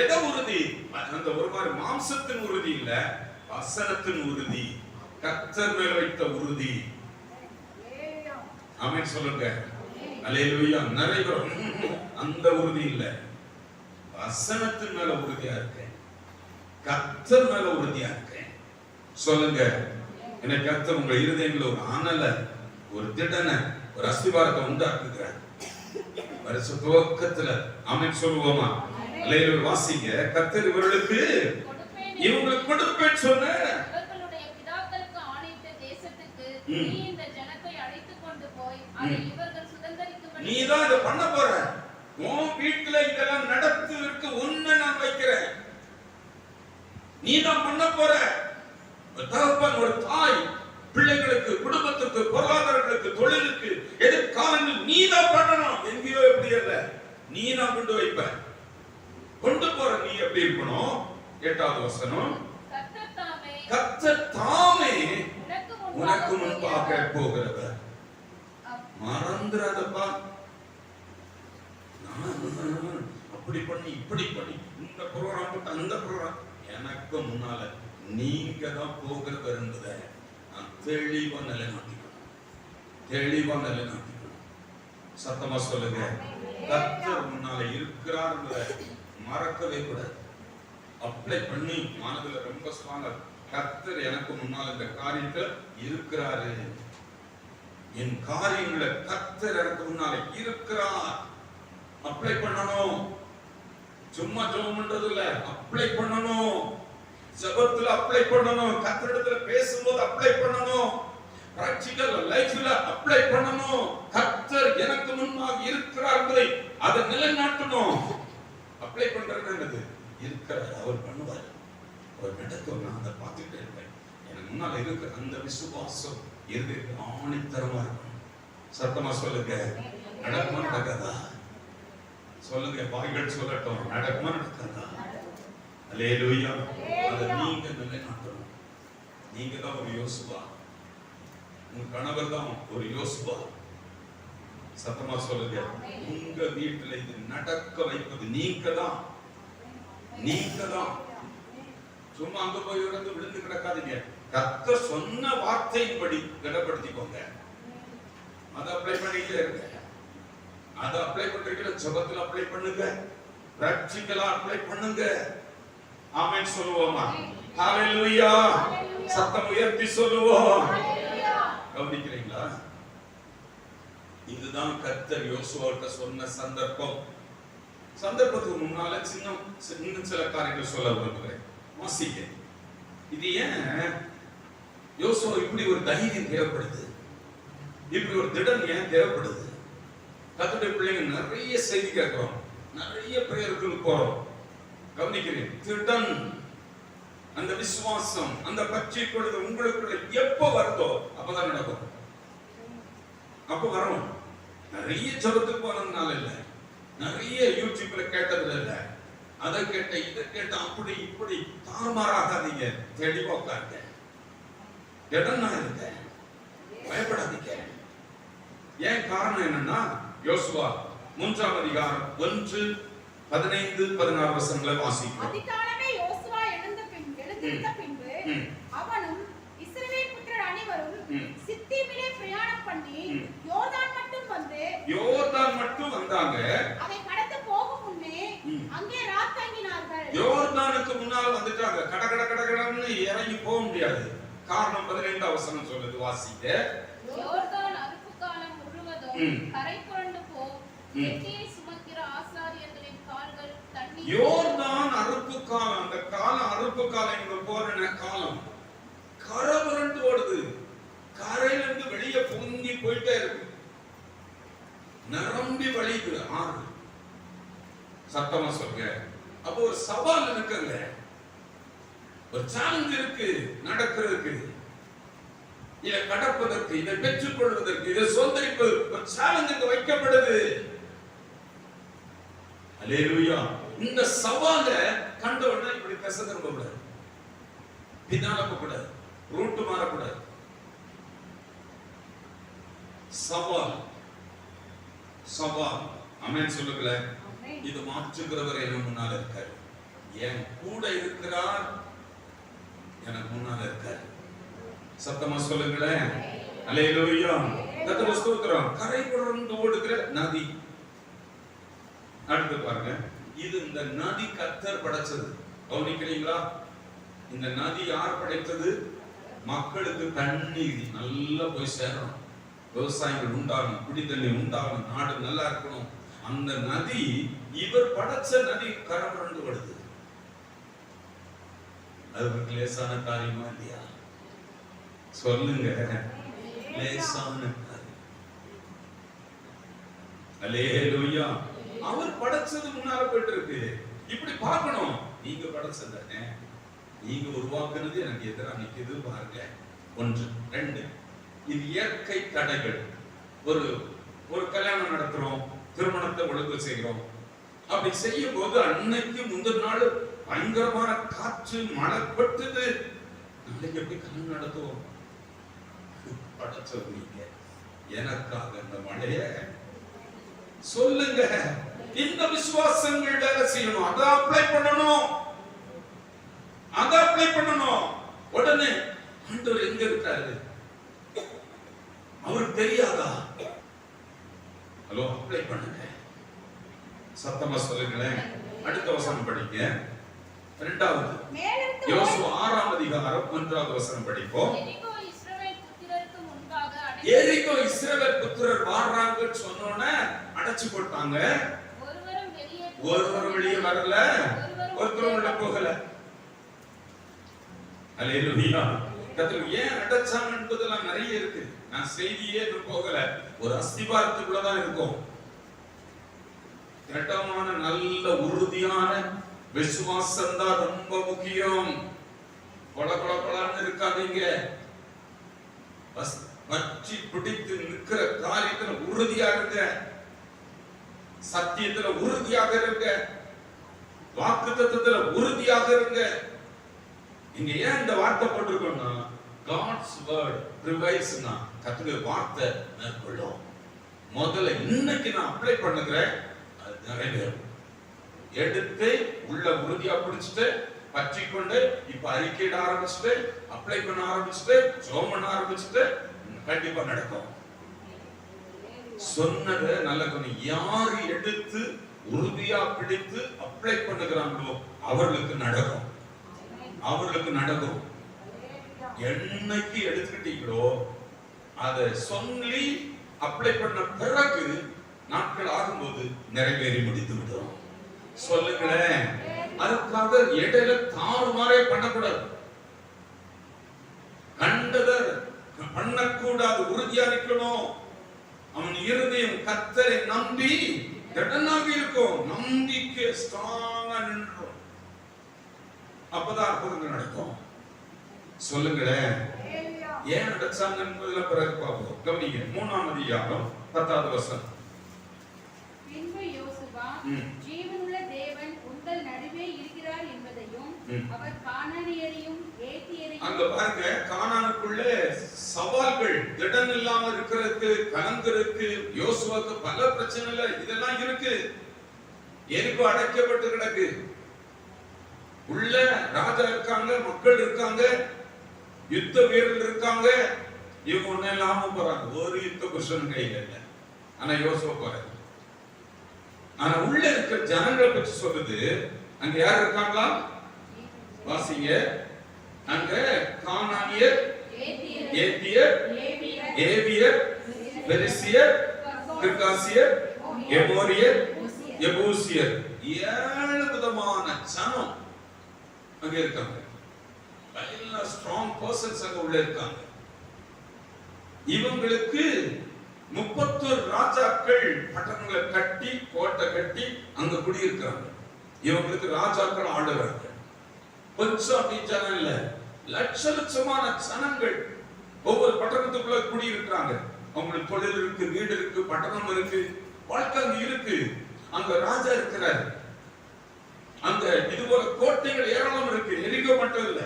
எதை உறுதி? அந்த ஒரு மாதிரி மாம்சத்தின் உறுதி இல்ல, வசனத்தின் உறுதி, கர்த்தர் மேல் வைத்த உறுதி. ஆமென் சொல்லுங்க. அல்லேலூயா. நிறைய அந்த உறுதி இல்ல, வசனத்தின் மேல உறுதியா இருக்கேன், கர்த்தர் மேல உறுதியா இருக்கேன். சொல்லுங்க. எனக்கு கர்த்தர் உங்க இருதயங்கள ஒரு அனல, ஒரு திடனை, ஒரு அஸ்திவாரத்தை உண்டாக்குகிறார். வருஷ துவக்கத்துல. ஆமென் சொல்லுவோமா? அல்லேலூயா. வாசிங்க. கர்த்தர் இவர்களுக்கு இவங்களுக்கு கொடுப்பேன் சொன்ன இவர்களுடைய பிதாக்களுக்கு ஆணையிட்ட தேசத்துக்கு நீ இந்த ஜனத்தை அழைத்துக் கொண்டு போய் அதை இவர்கள் சுதந்தரிக்கும்படி நீதான் இதை பண்ண போற. உன் வீட்டுல இதெல்லாம் நடத்துவதற்கு உன்னை நான் வைக்கிறேன். நீதான் பண்ண போற. தகப்பன், ஒரு தாய் பிள்ளைகளுக்கு, குடும்பத்துக்கு, பொருளாதாரங்களுக்கு, தொழிலுக்கு எதிர்காலங்கள் நீதான் பண்ணணும். எங்கேயோ எப்படி இல்ல, நீ நான் கொண்டு வைப்ப, கொண்டு போற. நீ எப்படி இருக்கணும்? 8வது வசனம். கர்த்தர் தாமே உனக்கு முன்பாக போகிறவர். மறந்துடாதப்பா. அப்படி பண்ணி இப்படி பண்ணி இந்த ப்ரோகிராம் போட்டு அந்த ப்ரோகிராம், எனக்கு முன்னால நீங்க தான் போகிறவர் என்பதை நான் தெளிவா நிலைநாட்டிக்கணும், தெளிவா நிலைநாட்டிக்கணும். சத்தமா சொல்லுங்க. கர்த்தர் முன்னால இருக்கிறார் என்பதை மறக்கவே கூடாது. அப்ளை பண்ணி மனதுல ரொம்ப ஸ்ட்ராங்கா, கர்த்தர் எனக்கு முன்னால் இந்த காரியத்துல இருக்கிறாரு, என் காரியங்களை கர்த்தர் எனக்கு முன்னால இருக்கிறார். அப்ளை பண்ணணும். சும்மா ஜெபம் பண்றது இல்ல, அப்ளை பண்ணணும். ஜெபத்துல அப்ளை பண்ணணும், கர்த்தரிடத்துல பேசும்போது அப்ளை பண்ணணும், பிராக்டிகல் லைஃப்ல அப்ளை பண்ணணும். கர்த்தர் எனக்கு முன்பாக இருக்கிறார் என்பதை அதை நிலைநாட்டணும். அப்ளை பண்றது என்னது? இருக்கிறார், அவர் பண்ணுவார், அவர் நடக்கும். நான் அதை பார்த்துட்டே இருப்பேன். எனக்கு முன்னால் இருக்கிற அந்த விசுவாசம் இருக்கு, ஆணித்தரமா இருக்கும். சத்தமா சொல்லுங்க. நடக்குமா நடக்காதா? சொல்லுங்க. வாய்கள் சொல்லட்டும். நடக்குமா நடக்காதா? அல்லேலூயா. அதை நீங்க நிலைநாட்டணும். நீங்க தான் ஒரு யோசுவா, உங்க கணவர் தான் ஒரு யோசுவா. சத்தமா சொல்லுங்க. உங்க வீட்டுல இது நடக்க வைப்பது நீங்க தான், நீங்க தான். சும்மா அங்க போய் இருந்து விழுந்து கிடக்காதீங்க. கர்த்தர் சொன்ன வார்த்தையின்படி திடப்படுத்திக்கோங்க. அதை அப்ளை பண்ணிட்டே இருங்க. அதை அப்ளை பண்றீங்க, ஜெபத்துல அப்ளை பண்ணுங்க, பிராக்டிகலா அப்ளை பண்ணுங்க. ஆமென் சொல்லுவோமா? ஹalleluya. சத்தம் உயர்த்தி சொல்லுவோம். கவனிக்கிறீங்களா? இதுதான் கர்த்தர் யோசுவாவுக்கு சொன்ன சந்தர்ப்பத்துக்கு முன்னால சின்ன சில காரியங்கள் சொல்ல விரும்புகிறேன். வாசிக்க. இது ஏன் யோசுவா இப்படி ஒரு தைரியம் தேவைப்படுது, இப்படி ஒரு திடம் ஏன் தேவைப்படுது? கர்த்தருடைய பிள்ளைங்க நிறைய செய்தி கேட்கிறோம், நிறைய பிரேயருக்கு போறோம். கவனிக்கிறேன், திடன், அந்த விசுவாசம், அந்த பச்சை பொழுது உங்களுக்குள்ள எப்ப வருதோ அப்பதான் நடக்கும். அப்ப வரும். நிறைய ஜபத்துக்கு போனதுனால இல்ல, நிறைய யூடியூப்ல கேட்டதுல இல்ல, அதை கேட்ட இதை கேட்ட அப்படி இப்படி தாறுமாறாகாதீங்க, தெளிவா உட்காருங்க, இடம்னா இருங்க, பயப்படாதீங்க. ஏன் காரணம் என்னன்னா, யோசுவா 3ஆம் அதிகாரம் 1:15-16 வசனங்களை வாசிப்போம். அதிகாலமே யோசுவா எழுந்திருந்த பின்பு அவனும் இஸ்ரவேல் புத்திரர் அனைவரும் சித்தீமிலே பிரயாணம் பண்ணி யோர்தான் மட்டும் வந்தாங்க. அதை கடந்து போகும் முன்னே அங்கே ராத் தங்கினார்கள். யோர்தானுக்கு முன்னால் வந்துட்டாங்க. கடன்னு இறங்கி போக முடியாது. காரணம் 15ஆம் வசனம் சொல்லுது, வாசிங்க. யோர்தான் அறுப்பு காலம் முழுவதும் கரை புரண்டு போம். எட்டியை சுமக்கிற ஆசாரியர்களின் கால்கள் தண்ணீர். யோர்தான் அறுப்பு காலம், அந்த காலம் அறுப்பு காலம், இங்க போற காலம் கரை புரண்டு ஓடுது. கரையில இருந்து வெளியே பொங்கி போயிட்டே இருக்கு, நிரம்பி வழியுது ஆறு. சத்தமா சொல்லுங்க. அப்போ ஒரு சவால் இருக்குங்க, ஒரு சேலஞ்ச் இருக்கு நடக்கிறதுக்கு, இதை கடப்பதற்கு, இதை பெற்றுக் கொள்வதற்கு, இதை சொந்தரிப்பது ஒரு சேலஞ்ச் வைக்கப்படுது. அல்லேலூயா. இந்த சவாலை கண்ட உடனே இப்படி பேச திரும்பக்கூடாது, பின்னால போகக்கூடாது, ரூட்டு மாறக்கூடாது. சவால் சவால். ஆமென் சொல்லுங்களேன். இது மாற்றுகிறவர் எனக்கு முன்னால இருக்காரு, என் கூட இருக்கிறார், எனக்கு முன்னால இருக்காரு. சத்தமா சொல்லுங்களேன். அல்லேலூயா. கர்த்தருக்கு ஸ்தோத்திரம். கரை புரண்டு ஓடுகிற நதி. அடுத்து பாருங்க, இது இந்த நதி கர்த்தர் படைச்சது. கவனிக்கிறீங்களா? இந்த நதி யார் படைத்தது? மக்களுக்கு தண்ணீர் நல்லா போய் சேரணும், விவசாயங்கள் உண்டாகணும், குடி தண்ணி உண்டாகணும், நாடு நல்லா இருக்கணும். அந்த நதி, இவர் படைச்ச நதி கரை புரண்டு ஓடுது. அது லேசான காரியமா இல்லையா? சொல்லுங்க, லேசான காரியம். அல்லேலூயா. அவர் படைச்சது முன்னால போயிட்டு இருக்கு. இப்படி பார்க்கணும், நீங்க படைச்சதானே, நீங்க உருவாக்குறது எனக்கு எதிராக நிக்குது பாருங்க. 1 2 இது இயற்கை தடைகள். ஒரு கல்யாணம் நடத்துறோம், திருமணத்தை ஒழுங்கு செய்கிறோம். அப்படி செய்யும் போது அன்னைக்கு முந்தின நாள் பயங்கரமான காற்று மழை பட்டுது. நாளைக்கு எப்படி கல்யாணம் நடத்துவோம்? படைச்சது நீங்க, எனக்காக இந்த மழைய சொல்லுங்க. இந்த விசுவாசங்கள் வேலை செய்யணும், அதை அப்ளை பண்ணணும், அதை அப்ளை பண்ணணும். உடனே ஆண்டவர் எங்க இருக்காரு அவருக்கு தெரியாதா? ஹலோ, அப்ளை பண்ணுங்க. சத்தமா சொல்லுங்களேன். அடுத்த வசனம் படிங்க. 2வது யோசுவா 6ஆம் அதிகாரம் 1வது வசனம் படிப்போம். எரிகோ இஸ்ரவேல் புத்திரர் வாராங்கன்னு சொன்னோனே அடைச்சு போட்டாங்க. ஒருவரும் வெளியே வரல, ஒருத்தரும் உள்ள போகல. அல்லேலூயா. கர்த்தர் ஏன் அடைச்சாங்க என்பதெல்லாம் நிறைய இருக்கு. நான் செய்தியே போகல, ஒரு அஸ்திபாரத்துக்குள்ளதான் இருக்கும். திட்டமான நல்ல உறுதியான விசுவாசம் தான் ரொம்ப முக்கியம். கொலன்னு இருக்காதீங்க. பற்றி பிடித்து நிற்கிற காரியத்துல உறுதியா இருங்க, சத்தியத்துல உறுதியாக இருங்க, வாக்குத்தத்தத்துல உறுதியாக இருங்க. இங்க ஏன் இந்த வார்த்தை போட்டிருக்கோம்னா, God's word prevails. கர்த்தருடைய வார்த்தை மேற்கொள்ளும். முதல்ல இன்னைக்கு நான் அப்ளை பண்ணுகிறேன், அது நிறைவேறும். எடுத்து உள்ள உறுதியா பிடிச்சிட்டு பற்றி கொண்டு இப்ப அறிக்கையிட ஆரம்பிச்சுட்டு, அப்ளை பண்ண ஆரம்பிச்சுட்டு, ஜெபம் பண்ண ஆரம்பிச்சுட்டு, கண்டிப்பா நடக்கும். சொன்னதை நல்ல கொஞ்சம் யாரு எடுத்து உறுதியா பிடித்து அப்ளை பண்ணுகிறாங்களோ அவர்களுக்கு நடக்கும். அவர்களுக்கு நடக்கும். என்னைக்கு எடுத்துக்கிட்டீங்களோ அதை சொல்லி அப்ளை பண்ண பிறகு நாட்கள் ஆகும்போது நிறைவேறி முடித்து விடும். சொல்லுங்களேன். அதுக்காக இடையில தாறுமாறே பண்ணக்கூடாது, கண்டத பண்ணக்கூடாது, உறுதியா இருக்கணும். அவன் இருதயம் கர்த்தரை நம்பி திடனாக இருக்கும். நம்பிக்கை ஸ்ட்ராங்கா நின்றோம். அப்பதான் அற்புதங்கள் நடக்கும். சொல்லுங்களேன். ஏன் நடச்சாங்க என்பதுல பிறகு பார்ப்போம். கவனிங்க. 3ஆம் அதிகாரம் 10வது வசனம். பின்பு யோசுவா ஜீவனுள்ள தேவன் உங்கள் நடுவே இருக்கிறார் என்பதையும் அவர் கானானியரையும் ஏத்தியரையும் அங்க பாருங்க, கானானுக்குள்ள சவால்கள் திடன் இல்லாம இருக்கிறதுக்கு, கலந்திருக்கு. யோசுவாக்கு பல பிரச்சனைகள் இதெல்லாம் இருக்கு. எரிகோ அடைக்கப்பட்டு கிடக்கு. உள்ள ராஜா இருக்காங்க, மக்கள் இருக்காங்க, யுத்த வீரர்கள் இருக்காங்க. இவங்க ஒண்ணு இல்லாம போறாங்க. ஒரு யுத்த புருஷன் கையில இல்ல. ஆனா யோசுவா போறாரு. ஆனா உள்ள இருக்கிற ஜனங்களை பற்றி சொல்லுது. அங்க யார் இருக்காங்களா? வாசிங்க. அங்க கானானியர், ஏத்தியர், ஏவியர், பெரிசியர், கிர்காசியர், எமோரியர், எபூசியர், 7 விதமான ஜனம் அங்க இருக்காங்க. எல்லா ஸ்ட்ராங் பர்சன்ஸ் அங்க உள்ள இருக்காங்க. இவங்களுக்கு 31 ராஜாக்கள் பட்டணங்களை கட்டி, கோட்டை கட்டி அங்க குடியிருக்கிறாங்க. இவங்களுக்கு ராஜாக்கள் ஆளுறாங்க. கொஞ்சம் அப்படி ஜனம் இல்ல, லட்ச லட்சமான ஜனங்கள் ஒவ்வொரு பட்டணத்துக்குள்ள குடியிருக்கிறாங்க. அவங்களுக்கு தொழில் இருக்கு, வீடு இருக்கு, பட்டணம் இருக்கு, வாழ்க்கை அங்க இருக்கு. அங்க ராஜா இருக்கிறார். அங்க இது போல கோட்டைகள் ஏராளம் இருக்கு. எரிகோ மட்டும் இல்ல.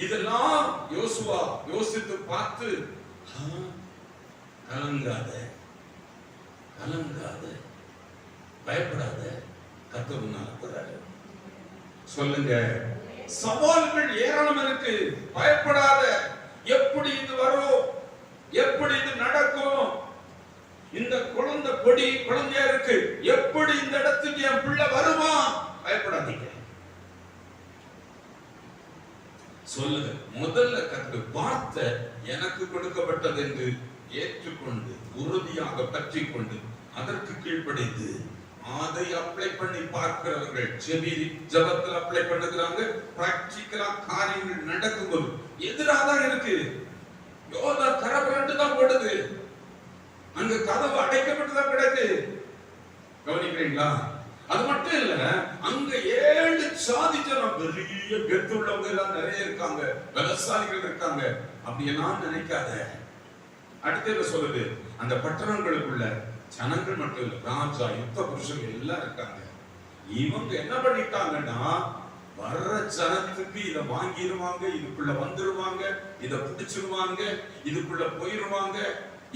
இதெல்லாம் யோசுவா யோசித்து பார்த்து, கலங்காத, கலங்காத, பயப்படாத, கர்த்தர் உன்னால போறாரு. சொல்லுங்க. சவால்கள் ஏராளம் இருக்கு, பயப்படாத. எப்படி இது வரும், எப்படி இது நடக்கும், இந்த குழந்தை கொடி குழந்தையா இருக்கு, எப்படி இந்த இடத்துக்கு என் பிள்ளை வருமா, பயப்படாதீங்க. சொல்லுங்க. முதல்ல கர்த்தர் வார்த்தை எனக்கு கொடுக்கப்பட்டது என்று ஏற்றுக்கொண்டு உறுதியாக பற்றி கொண்டு அதற்கு கீழ்ப்படிந்து அதை அப்ளை பண்ணி பார்க்கிறவர்கள் ஜெபத்தில் அப்ளை பண்ணுகிறாங்க. பிராக்டிகலா காரியங்கள் நடக்கும்போது எதிராக தான் இருக்கு. யோதா கரபரண்டு தான் போடுது. அங்க கதவு அடைக்கப்பட்டு தான் கிடக்கு. கவனிக்கிறீங்களா? அது மட்டும் இல்ல, அங்க 7 சாதி ஜனம், பெரிய கெத்து உள்ளவங்க எல்லாம் நிறைய இருக்காங்க, பலசாலிகள் இருக்காங்க. அப்படி எல்லாம் நினைக்காத. அடுத்து சொல்லுது, அந்த பட்டணங்களுக்குள்ள ஜனங்கள் மட்டும் இல்ல, ராஜா, யுத்த புருஷர்கள் எல்லாம் இருக்காங்க. இவங்க என்ன பண்ணிட்டாங்கன்னா, வர்ற ஜனத்துக்கு இதை வாங்கிடுவாங்க, இதுக்குள்ள வந்துருவாங்க, இதை பிடிச்சிருவாங்க, இதுக்குள்ள போயிருவாங்க.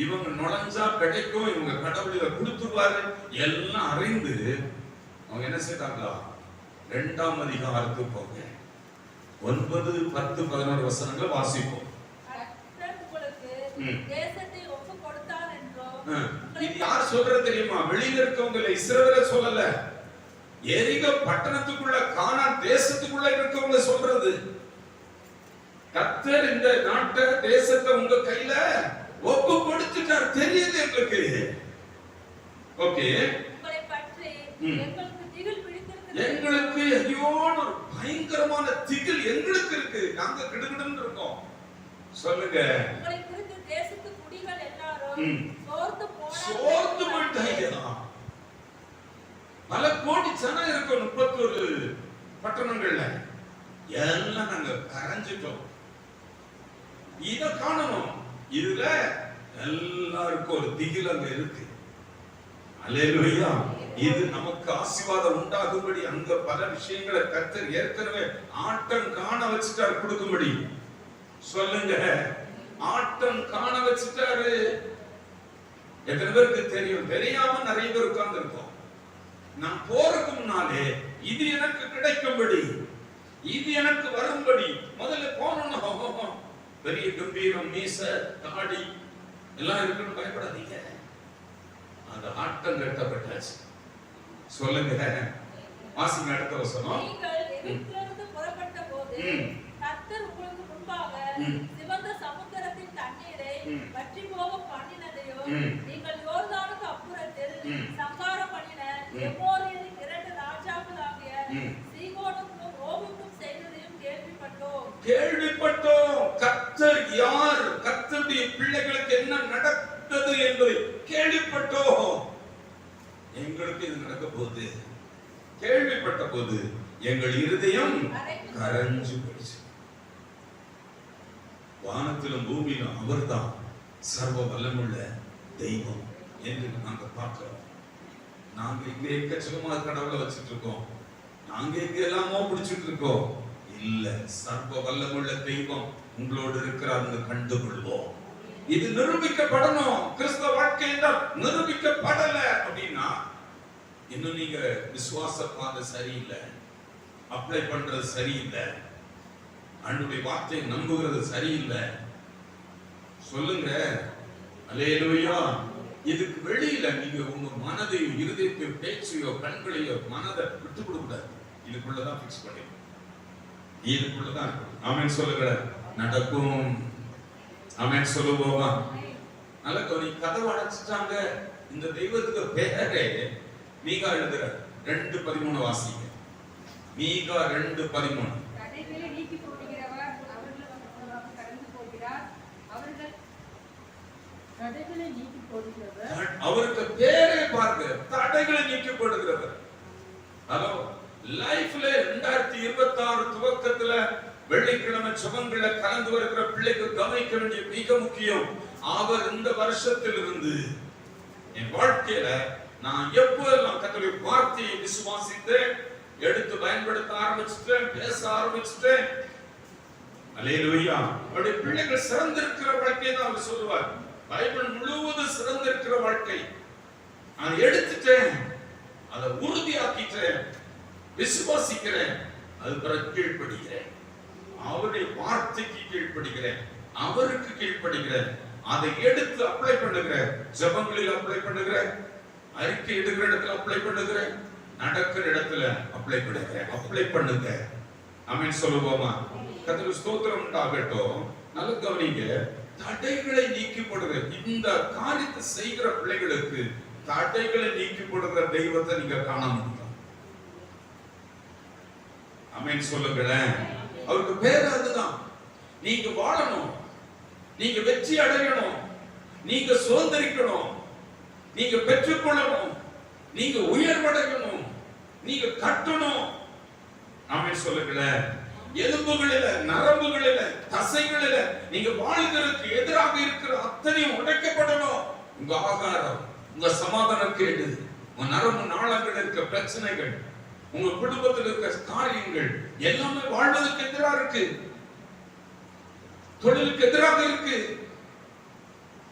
இவங்க நுழைஞ்சா கிடைக்கும், இவங்க கடவுள் இதை கொடுத்துருவாரு எல்லாம் அறிந்து அவங்க என்ன செய்தாங்களா? 2ஆம் அதிகாரத்துக்கு போங்க. 9, 10, 11 வசனங்களை வாசிப்போம். இது யார் சொல்றது தெரியுமா? வெளியில இருக்கவங்க, இஸ்ரவேல சொல்லல, எரிகோ பட்டணத்துக்குள்ள, கானான் தேசத்துக்குள்ள இருக்கவங்க சொல்றது. கர்த்தர் இந்த நாட்டை, தேசத்தை உங்க கையில ஒப்பு கொடுத்துட்டார். தெரியுது எங்களுக்கு. ஓகே, எங்களுக்கு ஐயோன்னு ஒரு பயங்கரமான திகில் எங்களுக்கு இருக்கு. நாங்க கிடுகிடுன்னு இருக்கோம். சொல்லுங்க. சோர்ந்து போயிட்டாங்க. பல கோடி ஜனம் இருக்கும் 31 பட்டணங்கள்ல. எல்லாம் நாங்க கரைஞ்சிட்டோம். இத காணணும். இதுல எல்லாருக்கும் ஒரு திகில் அங்க இருக்கு. அல்லேலூயா. இது நமக்கு ஆசீர்வாதம் உண்டாகும்படி அங்க பல விஷயங்களை கர்த்தர் ஏற்கனவே ஆட்டம் காண வச்சுட்டாரு, கொடுக்கும்படி. சொல்லுங்க. ஆட்டம் காண வச்சுட்டாரு. எத்தனை பேருக்கு தெரியும்? தெரியாம நிறைய பேர் உட்கார்ந்து இருக்கோம். நான் போறதுக்கு முன்னாலே இது எனக்கு கிடைக்கும்படி, இது எனக்கு வரும்படி முதல்ல போகணும். பெரிய கம்பீரம், மீச, தாடி எல்லாம் இருக்குன்னு பயப்படாதீங்க. அது ஆட்டம் கட்டப்பட்டாச்சு. சொல்லுங்க, வாசிங்க அடுத்த வசனம். நீங்கள் எகிப்திலிருந்து புறப்பட்ட போது கர்த்தர் உங்களுக்கு முன்பாக சிவந்த சமுத்திரத்தின் தண்ணீரை வற்றி போக பண்ணினதையோ, நீங்கள் யோர்தானுக்கு அப்புறத்தில் சங்காரம் பண்ணின எமோரியரின் 2 ராஜாக்களாகிய சீகோனுக்கும் ஓகுக்கும் செய்ததையும் கேள்விப்பட்டோம். கர்த்தர் யார், கர்த்தருடைய பிள்ளைகளுக்கு என்ன நடந்தது என்பதை கேள்விப்பட்டோம். எங்களுக்கு இது நடக்க போகுது கேள்விப்பட்ட போது எங்கள் இருதயம் கரைஞ்சு போயிடுச்சு. வானத்திலும் பூமியிலும் அவர்தான் சர்வ வல்லமுள்ள தெய்வம் என்று நாங்க பார்க்கிறோம். நாங்க இங்க எக்கச்சக்கமா கடவுளை வச்சுட்டு இருக்கோம், நாங்க எங்க எல்லாமோ பிடிச்சிட்டு இருக்கோம். இல்ல, சர்வ வல்லமுள்ள தெய்வம் உங்களோடு இருக்கிறார்னு கண்டுகொள்வோம். இது நிரூபிக்கப்படணும். கிறிஸ்தவ வாழ்க்கையில நிரூபிக்கப்படல அப்படின்னா இன்னும் நீங்க விசுவாச பாதை சரியில்லை, அப்ளை பண்றது சரியில்லை, ஆண்டவருடைய வார்த்தையை நம்புகிறது சரியில்லை. சொல்லுங்க அல்லேலூயா. இதுக்கு வெளியில நீங்க உங்க மனதையும் இருதயத்தையும் பேச்சையோ கண்களையோ மனதை விட்டு கொடுக்க கூடாது. இதுக்குள்ளதான் பிக்ஸ் பண்ணிடும், இதுக்குள்ளதான் இருக்கும். ஆமென் சொல்லுங்க, நடக்கும். ஆமென் சொல்லுவோமா? நல்ல கவனி. கதவை அடைச்சிட்டாங்க. இந்த தெய்வத்துக்கு பேரே மீகா எழுதுற 2:13 வாசிங்க. மீகா 2:13. தடைகளை நீக்கி போடுகிறவர் கடந்து போகிறார். தடைகளை நீக்கி போடுகிறவர். அவருக்கு பேரே பாருங்க, தடைகளை நீக்கி போடுகிறவர். ஹலோ, லைஃப்ல 2026 துவக்கத்துல வெள்ளிக்கிழமை சுபங்களை கலந்து வருகிற பிள்ளைக்கு கவனிக்க வேண்டிய மிக முக்கியம், அவர் இந்த வருஷத்திலிருந்து என் வாழ்க்கையில நான் எப்போதெல்லாம் கர்த்தருடைய வார்த்தையை விசுவாசித்தேன், எடுத்து பயன்படுத்த ஆரம்பிச்சுட்டேன், பேச ஆரம்பிச்சுட்டேன். அல்லேலூயா. அவருடைய பிள்ளைகள் சிறந்திருக்கிற வாழ்க்கையை தான் அவர் சொல்லுவார். பைபிள் முழுவதும் சிறந்திருக்கிற வாழ்க்கை. நான் எடுத்துட்டேன், அதை உறுதியாக்கிட்டேன், விசுவாசிக்கிறேன், அது பிறகு கீழ்ப்படுகிறேன், அவருடைய வார்த்தைக்கு கீழ்ப்படுகிறேன், அவருக்கு கீழ்ப்படுகிறேன், அதை எடுத்து அப்ளை பண்ணுகிறேன், ஜெபங்களில் அப்ளை பண்ணுகிறேன், அறிக்கை எடுக்கிற இடத்துல அப்ளை பண்ணுகிறேன், நடக்கிற இடத்துல அப்ளை பண்ணுகிறேன். அப்ளை பண்ணுங்க. ஆமென் சொல்லுவோமா? கர்த்தருக்கு ஸ்தோத்திரம் உண்டாகட்டும். நல்ல கவனிங்க, தடைகளை நீக்கி போடுகிற இந்த காரியத்தை செய்கிற பிள்ளைகளுக்கு தடைகளை நீக்கி போடுகிற தெய்வத்தை நீங்க காண முடியும். ஆமென் சொல்லுங்களேன். அவருக்கு பேர் அதுதான். நீங்க வாழணும், நீங்க வெற்றி அடையணும், நீங்க சுதந்திரிக்கணும், நீங்க பெற்றுக்கொள்ளணும், நீங்க உயர்வடையணும், நீங்க கட்டணும். ஆமென் சொல்லுங்களேன். எலும்புகளில, நரம்புகளில, தசைகளில நீங்க வாழ்கிறதுக்கு எதிராக இருக்கிற அத்தனையும் உடைக்கப்படணும். உங்க ஆகாரம், உங்க சமாதான கேடு, உங்க நரம்பு நாளங்கள் இருக்க பிரச்சனைகள், உங்க குடும்பத்தில் இருக்க காரியங்கள் எல்லாமே வாழ்வதற்கு எதிராக இருக்கு, தொழிலுக்கு எதிராக இருக்கு,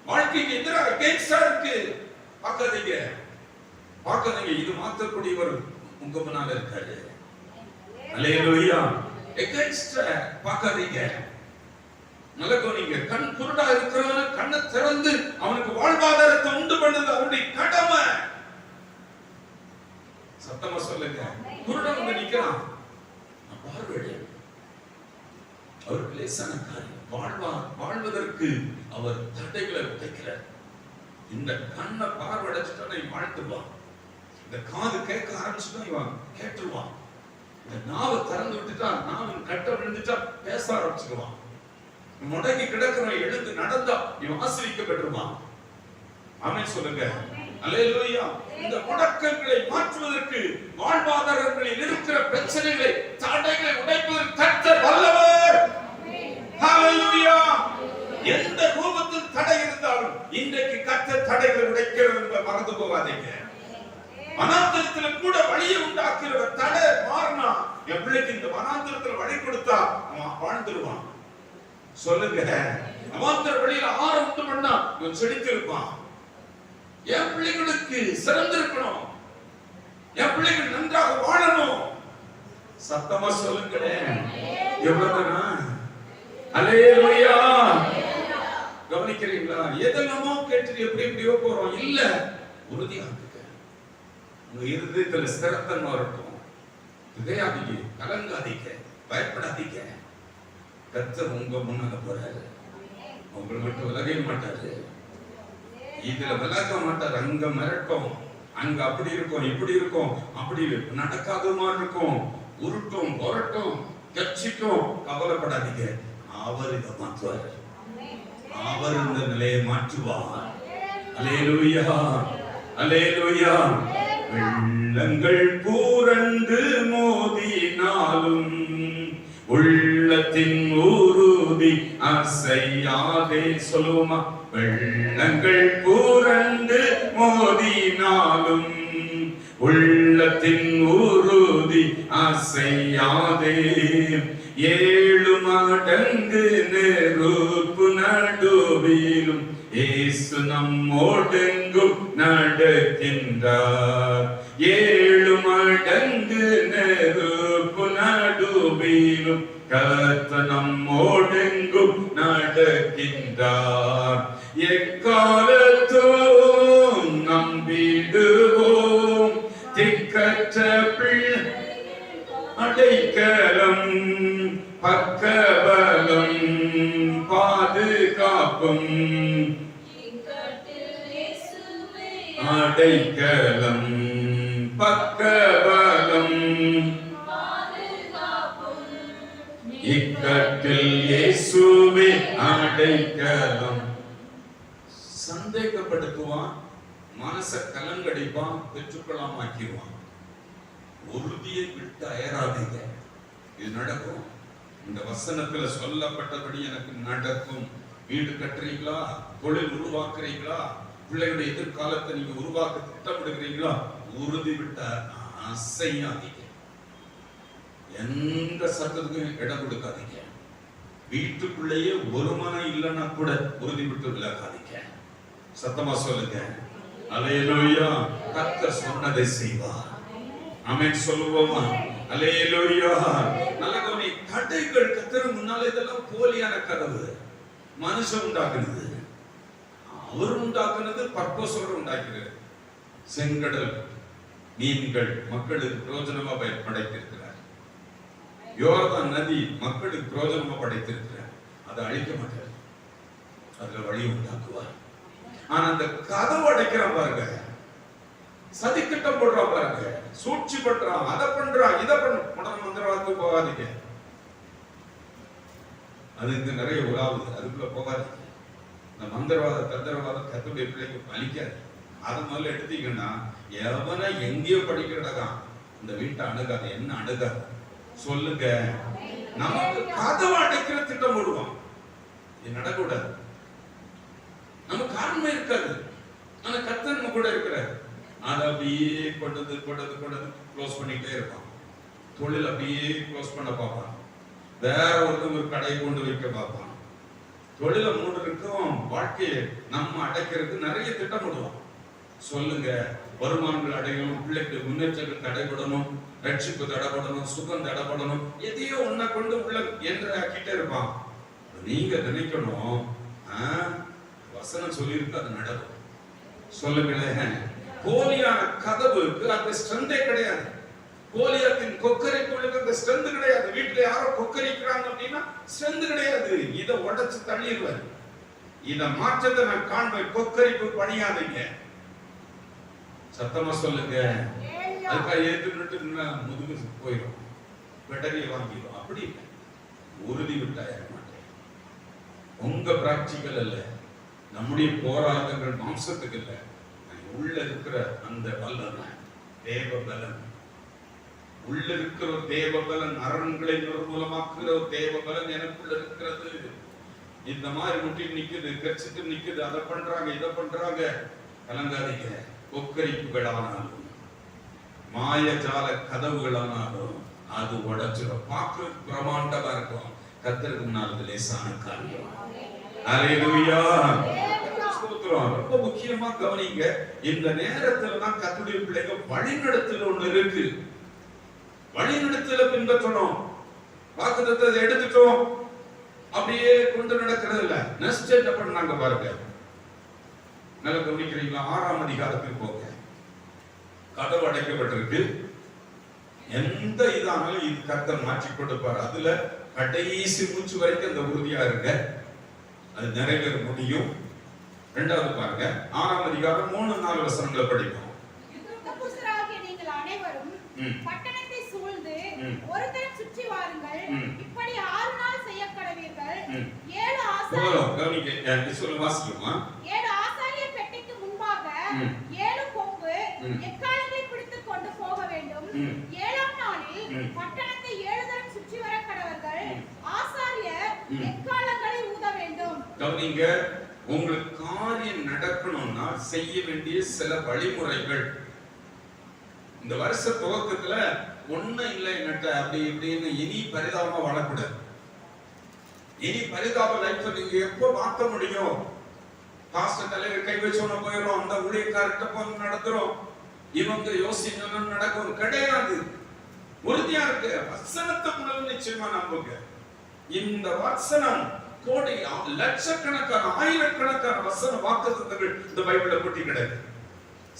வாழ்க்கைக்கு எதிராக அகைன்ஸ்டா இருக்கு. பார்க்காதீங்க, பார்க்காதீங்க. இது மாற்றக்கூடியவர் உங்க முன்னால இருக்காரு. அல்லேலூயா. அகைன்ஸ்ட் பார்க்காதீங்க. நல்ல கவனிங்க. கண் குருடா இருக்கிறவன் கண்ணை திறந்து அவனுக்கு வாழ்வாதாரத்தை உண்டு பண்ணது அவனுடைய கடமை. சத்தமா சொல்லுங்க. குருடன் வந்து நிக்கிறான், பார்வையிட அவருக்கு லேசான காரியம். வாழ்வதற்கு அவர் தடைகளை உடைக்கிறார். இந்த கண்ணை பார்வையடைச்சுட்டா இவன் வாழ்த்துவான், இந்த காது கேட்க ஆரம்பிச்சுட்டா இவன் கேட்டுருவான், இந்த நாவை திறந்து விட்டுட்டா நாவன் கட்ட விழுந்துட்டா பேச ஆரம்பிச்சுக்குவான், முடங்கி கிடக்கிறவன் எழுந்து நடந்தா இவன் ஆசிரிக்கப்பட்டுருவான். ஆமென் சொல்லுங்க. அல்லேலூயா. இந்த முடக்கங்களை மாற்றுவதற்கு, வாழ்வாதாரங்களில் இருக்கிற பிரச்சனைகளை, தடைகளை உடைப்பதற்கு கர்த்தர் வல்லவர். ஹalleluya. எந்த ரூபத்தில் தடை இருந்தாலும் இன்றைக்கு கர்த்தர் தடைகளை உடைக்கிறார் என்பதை மறந்து போகாதீங்க. வனாந்தரத்தில் கூட வழியை உண்டாக்குறவர். தடை மாறினா என் பிள்ளைக்கு இந்த வனாந்தரத்தில் வழி கொடுத்தா அவன் வாழ்ந்துருவான். சொல்லுங்க. வனாந்தர வழியில ஆரம்பித்து பண்ணா இவன் செழித்து இருப்பான். என் பிள்ளைகளுக்கு சிறந்திருக்கணும், என் பிள்ளைகள் நன்றாக வாழணும். சத்தமா சொல்லுங்களேன். எவ்வளவுதானா? அல்லேலூயா. கவனிக்கிறீங்களா? எதெல்லாமோ கேட்டு எப்படி எப்படியோ போறோம். இல்ல, உறுதியாக்குங்க. உங்க இருதயத்துல ஸ்திரத்தன்மை வரட்டும். திகையாதீங்க, கலங்காதீங்க, பயப்படாதீங்க. கர்த்தர் உங்க முன்னால போறாரு. உங்களை விட்டு விலகவே மாட்டாரு. இதுல விலக மாட்டார். அங்க மிரட்டும், அங்க அப்படி இருக்கும், இப்படி இருக்கும், அப்படி நடக்காத மாதிரி இருக்கும், உருட்டும், புரட்டும், கட்சிக்கும். கவலைப்படாதீங்க. அவர் இதை மாற்றுவார். அவர் இந்த நிலையை மாற்றுவார். அல்லேலூயா, அல்லேலூயா. வெள்ளங்கள் பூரண்டு மோதினாலும் உள்ளத்தின் உறுதி அசையாதே. சொல்லுமா, வெள்ளங்கள் பூரண்டு மோதினாலும் உள்ளத்தின் உறுதி அசையாதே. 7 மடங்கு நெருப்பு நடுவிலும் இயேசு நம்மோடெங்கும் நடக்கின்றார். 7 மடங்கு நெருப்பு நடுவிலும் கர்த்தர் நம்மோடெங்கும் நடக்கின்றார். எக்காலத்தும் நம்பிடுவோம் திக்கற்ற அடைக்கலம், பக்கபலம், பாதுகாப்பும் அடைக்கலம், பக்கபலம், இக்கட்டில் இயேசுவே அடைக்கலம். சந்தேகப்படுத்துவான், மனச கலங்கடிப்பான், பெற்றுக்கொள்ளாம ஆக்கிடுவான். உறுதியை விட்டு அயராதீங்க. இது நடக்கும். இந்த வசனத்துல சொல்லப்பட்டபடி எனக்கு நடக்கும். வீடு கட்டுறீங்களா, தொழில் உருவாக்குறீங்களா, பிள்ளைகளுடைய எதிர்காலத்தை நீங்க உருவாக்க திட்டமிடுகிறீங்களா, உறுதி விட்ட அசையாதீங்க. எந்த சத்தத்துக்கும் இடம் கொடுக்காதீங்க. வீட்டுக்குள்ளேயே ஒரு மனம் இல்லைன்னா கூட உறுதி விட்டு விலகாதீங்க. சத்தமா சொல்லுங்க, அல்லேலூயா. கர்த்தர் சொன்னதை செய்வார். ஆமென் சொல்லுவோமா? அல்லேலூயா. நல்ல கவனி. தடைகள் கர்த்தர் முன்னால இதெல்லாம் போலியான கதவு. மனுஷன் உண்டாக்குனது, அவர் உண்டாக்குனது, பர்பஸோட உண்டாக்குறது. செங்கடல், மீன்கள் மக்களுக்கு பிரயோஜனமா படைத்திருக்கிறார். யோர்தான் நதி மக்களுக்கு பிரயோஜனமா படைத்திருக்கிறார். அதை அழிக்க மாட்டார், அதுல வழி உண்டாக்குவார். ஆனா அந்த கதவு அடைக்கிறான் பாருங்க, சதித்திட்டம் போடுறான் பாருங்க, சூழ்ச்சி பண்றான், அதை பண்றான், இதை பண்ண மந்திரவாதத்துக்கு போகாதீங்க. அதுக்கு நிறைய உலாவுது, அதுக்குள்ள போகாதீங்க. இந்த மந்திரவாத தந்திரவாதம் கர்த்தருடைய பிள்ளைக்கு பலிக்காது. அதை முதல்ல எடுத்தீங்கன்னா எவனை எங்கேயோ படிக்கிறதான் இந்த வீட்டை அணுகாது. என்ன அணுகாது சொல்லுங்க. நமக்கு கதவை அடைக்கிற திட்டம் போடுவான். இது நடக்கூடாது. நமக்கு ஆண்மை இருக்காது, ஆனா கர்த்தர் நம்ம கூட இருக்கிறார். அதை அப்படியே கொண்டது க்ளோஸ் பண்ணிட்டே இருப்பான். தொழில் அப்படியே க்ளோஸ் பண்ண பார்ப்பான். வேற ஒருத்தவங்க ஒரு கடையை கொண்டு வைக்க பார்ப்பான். தொழிலை மூடுறதுக்கும் வாழ்க்கையை நம்ம அடைக்கிறதுக்கு நிறைய திட்டமிடுவான். சொல்லுங்க, வருமானங்கள் அடையணும், பிள்ளைக்கு முன்னேற்றங்கள் தடைபடணும், ரட்சிப்பு தடைபடணும், சுகம் தடைபடணும், எதையோ ஒன்ன கொண்டு உள்ள என்று ஆக்கிட்டே இருப்பான். நீங்க நினைக்கணும், வசனம் சொல்லியிருக்கு, அது நடக்கும். சொல்லுங்களேன். போலியான கதவுக்கு அந்த ஸ்ட்ரென்த்தே கிடையாது. போலியாத்தின் கொக்கரிப்புகளுக்கு அந்த ஸ்ட்ரென்த் கிடையாது. வீட்டுல யாரோ கொக்கரிக்கிறாங்க அப்படின்னா ஸ்ட்ரென்த் கிடையாது. இதை உடைச்சு தள்ளிடுவார். இத மாற்றத்தை நான் காண்பேன். கொக்கரிப்பு பணியாதீங்க. சத்தமா சொல்லுங்க. அதுக்காக ஏற்றுட்டு முதுகு போயிடும், பெட்டரியை வாங்கிடும். அப்படி இல்லை, உறுதி விட்டாய மாட்டேன். உங்க பிராக்டிக்கல் அல்ல, நம்முடைய போராட்டங்கள் மாம்சத்துக்கு இல்லை, உள்ள இருக்கிற அந்த பலன், தேவ பலன், உள்ள இருக்கிற தேவ பலன், அரண்களை நிர்மூலமாக்குற தேவ பலன் எனக்குள்ள இருக்கிறது. இந்த மாதிரி முட்டி நிக்குது, கட்சிட்டு நிக்குது, அதை பண்றாங்க, இதை பண்றாங்க. கலங்காதீங்க. கொக்கரிப்புகளானாலும் மாயஜால கதவுகளானாலும் அது உடைச்சிடும். பார்க்க பிரமாண்டமா இருக்கும். கர்த்தருக்கு முன்னால் லேசான காரியம். அல்லேலூயா. ரொம்ப முக்கியமா கவனிங்க. இந்த நேரத்துல தான் கர்த்தருடைய பிள்ளைங்க வழிநடத்தல் ஒண்ணு இருக்கு. வழிநடத்தல பின்பற்றணும். வாக்குத்தத்தத்தை எடுத்துட்டோம் அப்படியே கொண்டு நடக்கிறது இல்ல. நெக்ஸ்ட் என்ன பண்ணாங்க பாருங்க. நல்லா கவனிக்கிறீங்களா? 6ஆம் அதிகாரத்துக்கு போங்க. கதவு அடைக்கப்பட்டிருக்கு. எந்த இதானாலும் இது கர்த்தர் மாற்றி கொடுப்பார். அதுல கடைசி மூச்சு வரைக்கும் அந்த உறுதியா இருங்க, அது நிறைவேற முடியும். இரண்டாவது பாருங்க, 6ஆம் அதிகாரம் 3-4 வசனங்களை படிப்போம். புத்திரராகிய நீங்கள் அனைவரும் பட்டணத்தை சூழ்ந்து ஒரு தரம் சுற்றி வாருங்கள். இப்படி 6 நாள் செய்ய கடவீர்கள். 7 ஆசாரியர் பெட்டிக்கு முன்பாக 7 கொம்பு எக்காளங்களை பிடித்துக் கொண்டு போக வேண்டும். 7ஆம் நாளில் பட்டணத்தை 7 தரம் சுற்றி வர கடவர்கள். ஆசாரியர் எக்காளங்களை ஊத வேண்டும். கவனிங்க, உங்களுக்கு காரியம் நடக்கணும்னா செய்ய வேண்டிய சில வழிமுறைகள். இந்த வருஷ துவக்கத்துல ஒண்ணும் இல்லை என்னட்ட அப்படி இப்படின்னு இனி பரிதாபமா வாழக்கூடாது. இனி பரிதாப லைஃப் நீங்க எப்போ மாத்த முடியும்? பாஸ்டர் தலைவர் கை வச்சோன்னு போயிடும், அந்த ஊழியக்காரர்கிட்ட போய் நடத்துறோம், இவங்க யோசிக்கணும் நடக்கும் கிடையாது. உறுதியா இருக்கு, வசனத்தை முதல் நிச்சயமா நம்புங்க. இந்த வசனம் கோடி லட்சக்கணக்கான ஆயிரக்கணக்கான வசன வாக்குத்தத்தங்கள் இந்த பைபிள்ல கொட்டி கிடக்கு.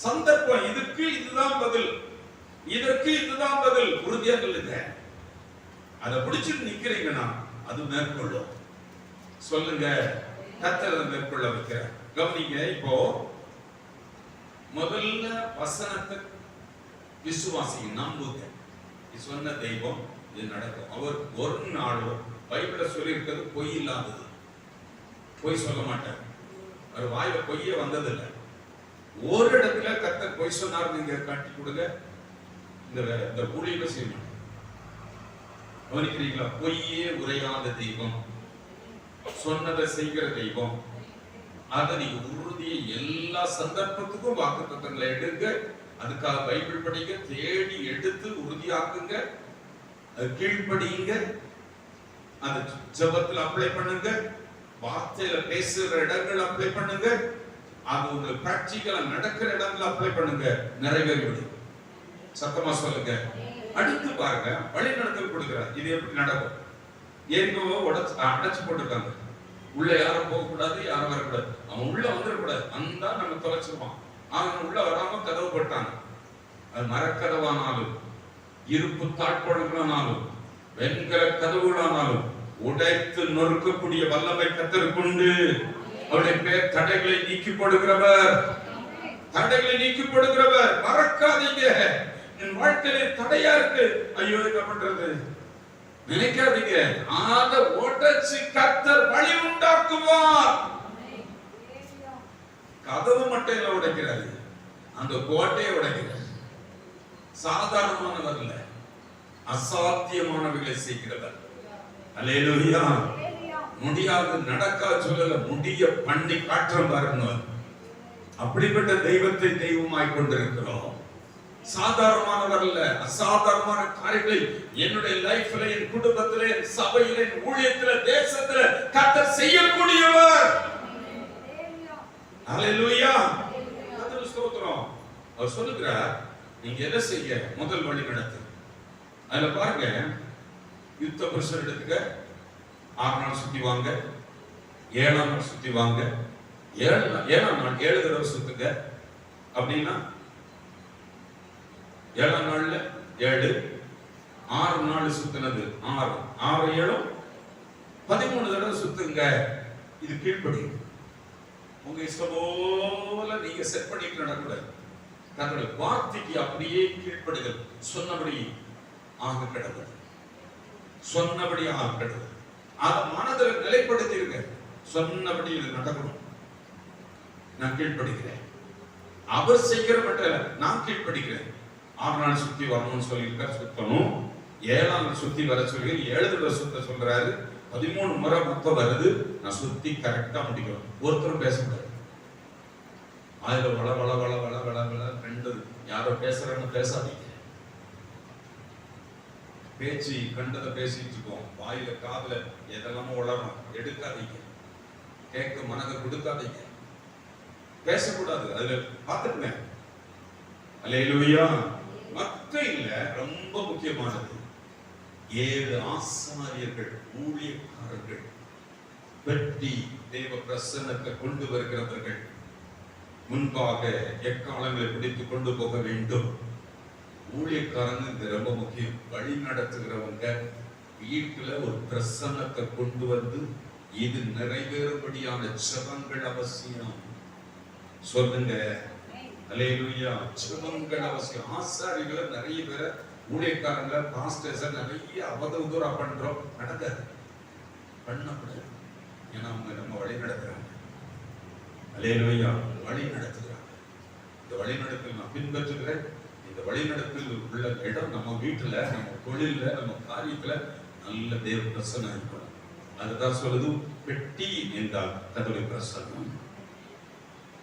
சந்தர்ப்பம் இதுக்கு இதுதான் பதில், இதற்கு இதுதான் பதில். உறுதியா சொல்லுங்க. அதை பிடிச்சிட்டு நிக்கிறீங்கன்னா அது மேற்கொள்ளும். சொல்லுங்க, கர்த்தர் மேற்கொள்ள வைக்கிறார். கவனிங்க, இப்போ முதல்ல வசனத்தை விசுவாசிங்க, நம்புங்க. சொன்ன தெய்வம் இது நடக்கும். அவர் ஒரு நாளும் பைபிள்ல சொல்லி இருக்கிறது பொய் இல்லாதது. பொய் சொல்ல மாட்டார். அவர் வாயில பொய்யே வந்ததில்லை. ஒரு இடத்துல கர்த்தர் பொய் சொன்னார் நீங்க காட்டி கொடுங்க, இந்த ஊழியத்தை செய்ய. கவனிக்கிறீங்களா? பொய்யே உரையாத தெய்வம், சொன்னதை செய்கிற தெய்வம். அதை நீங்க உறுதியை எல்லா சந்தர்ப்பத்துக்கும் வாக்குத்தத்தங்களை எடுங்க. அதுக்காக பைபிள் படிக்க தேடி எடுத்து உறுதியாக்குங்க. அது கீழ்ப்படியுங்க. அது ஜெபத்துல அப்ளை பண்ணுங்க. வார்த்தையில பேசுற இடங்கள் அப்ளை பண்ணுங்க. அது உங்களுக்கு பிராக்டிகலா நடக்கிற இடத்துல அப்ளை பண்ணுங்க. நிறைவேறிவிடும். சத்தமா சொல்லுங்க. அடுத்து பாருங்க, வழி நடத்தல் கொடுக்கிறார். இது எப்படி நடக்கும்? ஏற்கனவே அடைச்சு போட்டுருக்காங்க. உள்ள யாரும் போக கூடாது, யாரும் வரக்கூடாது. அவன் உள்ள வந்துடக்கூடாது. வந்தா நம்ம தொலைச்சிருவான். அவன் உள்ள வராம கதவு போட்டாங்க. அது மரக்கதவானாலும் இருப்பு தாட்பொழுங்களானாலும் வெண்கல கதவுகளானாலும் உடைத்து நொறுக்கக்கூடிய வல்லமை கர்த்தருக்குண்டு. அவருடைய பேர் தடைகளை நீக்கி போடுகிறவர். தடைகளை நீக்கி போடுகிறவர். மறக்காதீங்க, என் வாழ்க்கையில தடையா இருக்கு, ஐயோ என்ன பண்றது நினைக்காதீங்க. அதை உடைச்சு கர்த்தர் வழி உண்டாக்குவார். கதவு மட்டையில உடைக்கிறாரு, அந்த கோட்டையை உடைக்கிறார். சாதாரணமானவர் இல்ல, அசாத்தியமானவர்களை செய்கிறவர். அல்லேலூயா. முடியாது நடக்கா சொல்லல, முடிய பண்ணி காற்றம் பாருங்க. அப்படிப்பட்ட தெய்வத்தை தெய்வமாய் கொண்டிருக்கிறோம். சாதாரணமானவர் இல்ல, அசாதாரணமான காரியங்களை என்னுடைய லைஃப்ல, என் குடும்பத்தில, என் சபையில, என் ஊழியத்தில, தேசத்துல கர்த்தர் செய்யக்கூடியவர். அல்லேலூயா. கர்த்தருக்கு ஸ்தோத்திரம். அவர் சொல்லுகிறார், நீங்க எதை செய்ய? முதல் வழி நடத்து. அதுல பாருங்க, யுத்த புருஷர் எடுத்துக்க. 6 நாள் சுத்தி வாங்க, 7ஆம் நாள் சுத்தி வாங்க. 7ஆம் நாள் 7 தடவை சுத்துங்க. அப்படின்னா 7ஆம் நாள்ல 7, 6 நாள் சுத்தினது 6, 6 7 13 தடவை சுத்துங்க. இது கீழ்ப்படி. உங்க இஷ்டம் போல நீங்க செட் பண்ணிட்டு நடக்கூடாது. தன்னுடைய வார்த்தைக்கு அப்படியே கீழ்ப்படுதல். சொன்னபடி ஆக கிடக்குது, சொன்னபடி ஆக கிடக்குது. அதை மனதில் நிலைப்படுத்திருங்க. சொன்னபடி இது நடக்கணும், நான் கீழ்ப்படுகிறேன். அவர் செய்கிற மட்டும் நான் கீழ்ப்படுகிறேன். 6 நாள் சுத்தி வரணும்னு சொல்லியிருக்காரு, சுத்தணும். 7ஆம் நாள் சுத்தி வர சொல்லி 7 தடவை சுத்த சொல்றாரு. 13 முறை மொத்தம் வருது. நான் சுத்தி கரெக்டா முடிக்கணும். ஒருத்தரும் பேசக்கூடாது. அதுல வள வள வள வள வள வள ரெண்டு யாரோ பேசுறன்னு பேசாதீங்க. பேச்சு கண்டதை பேசிட்டு இருக்கோம். வாயில காதுல எதெல்லாமோ வளரும், எடுக்காதீங்க. கேட்க மனதை கொடுக்காதீங்க. பேசக்கூடாது. அதுல பார்த்துக்குங்க. அல்லேலூயா. மத்த இல்ல, ரொம்ப முக்கியமானது 7 ஆசாரியர்கள், ஊழியக்காரர்கள், பெட்டி தேவ பிரசன்னத்தை கொண்டு வருகிறவர்கள். முன்பாக எக்காலங்களை பிடித்து கொண்டு போக வேண்டும். ஊழியக்காரங்க இது ரொம்ப முக்கியம். வழி நடத்துகிறவங்க வீட்டுல ஒரு பிரசன்னத்தை கொண்டு வந்து இது நிறைவேறும்படியான ஜெபங்கள் அவசியம். சொல்லுங்க அல்லேலூயா. ஜெபங்கள் அவசியம். ஆசாரிகளை நிறைய பேரை ஊழியக்காரங்க பாஸ்டர்ஸ் நிறைய அவதூறா பண்றோம். நடக்காது, பண்ணக்கூடாது. ஏன்னா அவங்க நம்ம வழி நடத்துறாங்க. அல்லேலூயா. வழி நடத்துகிறாங்க. இந்த வழி நடத்தல் நான் பின்பற்றுகிறேன். இந்த வழிநடத்தில் உள்ள இடம் நம்ம வீட்டுல, நம்ம தொழில, நம்ம காரியத்துல நல்ல தேவ பிரசன்னம் இருக்கணும். அதுதான் சொல்லுது பெட்டி என்றால் கர்த்தருடைய பிரசன்னம்.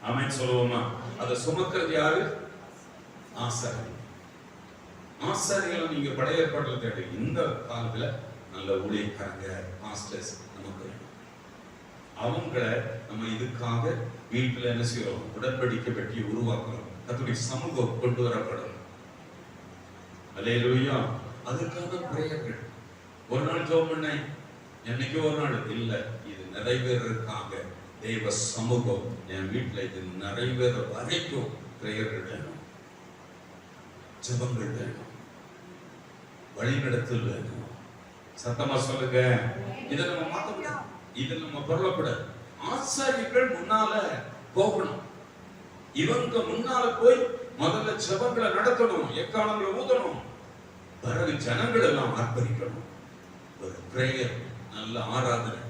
ஆமென் சொல்லுவோமா? அதை சுமக்கிறது யாரு? ஆசாரி. ஆசாரிகளை நீங்க பழைய ஏற்பாட்டுல தேடி இந்த காலத்துல நல்ல ஊழியக்காரங்க மாஸ்டர்ஸ் நமக்கு வேணும். அவங்கள நம்ம இதுக்காக வீட்டுல என்ன செய்யறோம்? உடன்படிக்கை பெட்டியை உருவாக்குறோம். கர்த்தருடைய சமூகம் கொண்டு வரப்படும். அல்லேலூயா. அதுக்கான பிரேயர்கள். ஒரு நாள் ஜெபம் பண்ணேன், என்னைக்கோ ஒரு நாள் இல்ல. இது நிறைவேறதுக்காக தேவ சமூகம் என் வீட்டுல இது நிறைவேற வரைக்கும் பிரேயர்கள் வேணும், ஜெபங்கள் வேணும், வழிநடத்தல் வேணும். சத்தமா சொல்லுங்க. இதை நம்ம மாத்தக்கூடாது, இதை நம்ம பொருளக்கூடாது. ஆசாரியர்கள் முன்னால போகணும். இவங்க முன்னால போய் முதல்ல ஜெபங்களை நடத்தணும், எக்காலங்களை ஊதணும். பிறகு ஜனங்கள் எல்லாம் ஆர்ப்பரிக்கணும். ஒரு பிரேயர், நல்ல ஆராதனை,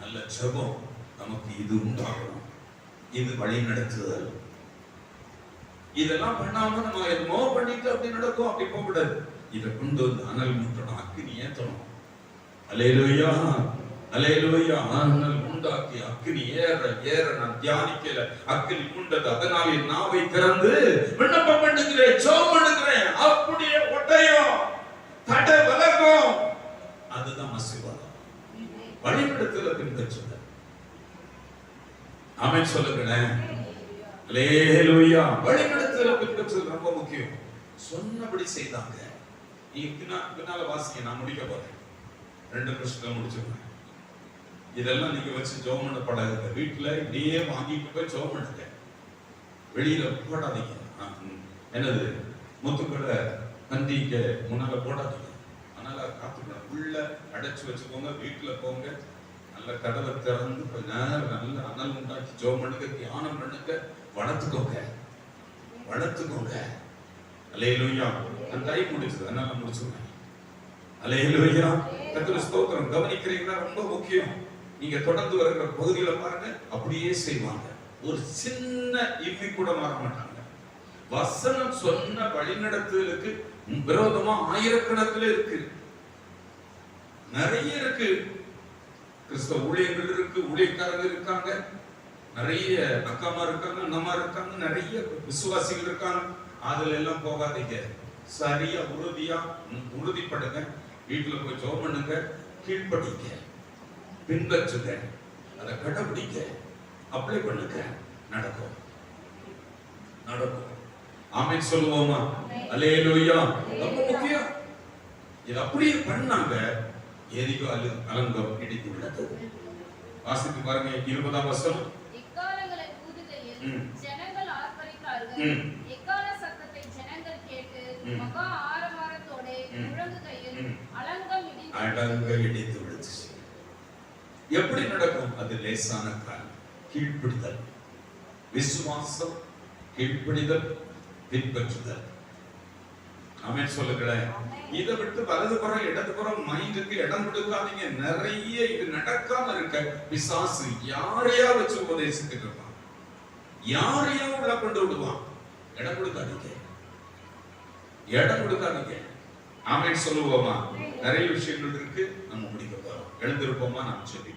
நல்ல ஜெபம் நமக்கு இது உண்டாகணும். இது வழி நடத்துதல். இதெல்லாம் பண்ணாம நம்ம என்னமோ பண்ணிட்டு அப்படி நடக்கும், அப்படி போக கூடாது. இதை கொண்டு வந்து அனல் மூட்டணும், அக்கினி ஏத்தணும். அல்லேலூயா, அல்லேலூயா. அனல் உண்டாக்கி அக்கினி ஏற ஏற நான் தியானிக்கல, அக்கினி உண்டது. அதனால என் நாவை திறந்து விண்ணப்பம் பண்ணுகிறேன், ஜெபம் பண்ணுகிறேன். அப்படியே ஒட்டையும் தடை விலகும். அதுதான் ஆசீர்வாதம். வழிநடத்தல பின்பற்றுங்க. ஆமென் சொல்லுங்களேன். அல்லேலூயா. வழிநடத்தல பின்பற்றுறது ரொம்ப முக்கியம். சொன்னபடி செய்தாங்க. பின்னால வாசிங்க, நான் முடிக்க போறேன். 2 நிமிஷத்துல முடிச்சிருக்கேன். இதெல்லாம் நீங்க வச்சு ஜெபம் பண்ண படாதுங்க. வீட்டுல இப்படியே வாங்கிட்டு போய் ஜெபம் பண்ணுங்க, வெளியில போடாதீங்க. என்னது முத்துக்களை கண்டிக்க முன்னால போடாதீங்க. அதனால காத்துக்கணும். உள்ள அடைச்சு வச்சுக்கோங்க. வீட்டுல போங்க, நல்ல கதவை திறந்து கொஞ்ச நேரம் நல்ல அனல் உண்டாக்கி ஜெபம் பண்ணுங்க, தியானம் பண்ணுங்க, வளர்த்துக்கோங்க, வளர்த்துக்கோங்க. அல்லேலூயா. நான் டைம் முடிச்சது, அதனால முடிச்சுடுறேன். அல்லேலூயா. கர்த்தருக்கு ஸ்தோத்திரம். கவனிக்கிறீங்களா? ரொம்ப முக்கியம். நீங்க தொடர்ந்து வருகிற பகுதியில பாருங்க, அப்படியே செய்வாங்க. ஒரு சின்ன இம்மி கூட மாற மாட்டாங்க. வசனம் சொன்ன வழிநடத்துதலுக்கு விரோதமா ஆயிரக்கணக்கில் இருக்கு, நிறைய இருக்கு. கிறிஸ்தவ ஊழியர்கள் இருக்கு, ஊழியக்காரங்க இருக்காங்க, நிறைய அக்காமா இருக்காங்க, அண்ணமா இருக்காங்க, நிறைய விசுவாசிகள் இருக்காங்க. அதுல எல்லாம் போகாதீங்க. சரியா உறுதியா உறுதிப்படுங்க. வீட்டுல போய் ஜெபம் பண்ணுங்க, கீழ்ப்படிங்க, பின்பற்றுங்க, அதை கடைபிடிங்க, அப்ளை பண்ணுங்க. நடக்கும், நடக்கும். ஆமென் சொல்லுவோமா? அல்லேலூயா. ரொம்ப முக்கியம். இது அப்படியே பண்ணாங்க. எரிகோ அலங்கம் இடித்து விட்டது. வாசித்து பாருங்க 20ஆம் வசனம். எக்காலங்களை ஊதுகையில் ஜனங்கள் ஆர்ப்பரித்தார்கள். எக்கால சத்தத்தை ஜனங்கள் கேட்டு மகா ஆரவாரத்தோட முழங்குகையில் அலங்கம் இடித்து விடுச்சு. எப்படி நடக்கும்? அது லேசான காலம். கீழ்ப்படிதல், விசுவாசம், கீழ்ப்படிதல், பின்பற்றுதல். ஆமென் சொல்லுங்களேன். இதை விட்டு வலதுபுறம் இடதுபுறம் மைண்டுக்கு இடம் கொடுக்காதீங்க. நிறைய இது நடக்காம இருக்க பிசாசு யாரையா வச்சு உபதேசித்துட்டு இருப்பான், யாரையா உள்ள கொண்டு விடுவான். இடம் கொடுக்காதீங்க, இடம் கொடுக்காதீங்க. ஆமென் சொல்லுவோமா? நிறைய விஷயங்கள் இருக்கு, நம்ம முடிக்க போறோம். எழுந்திருப்போமா? நாம் சொல்லி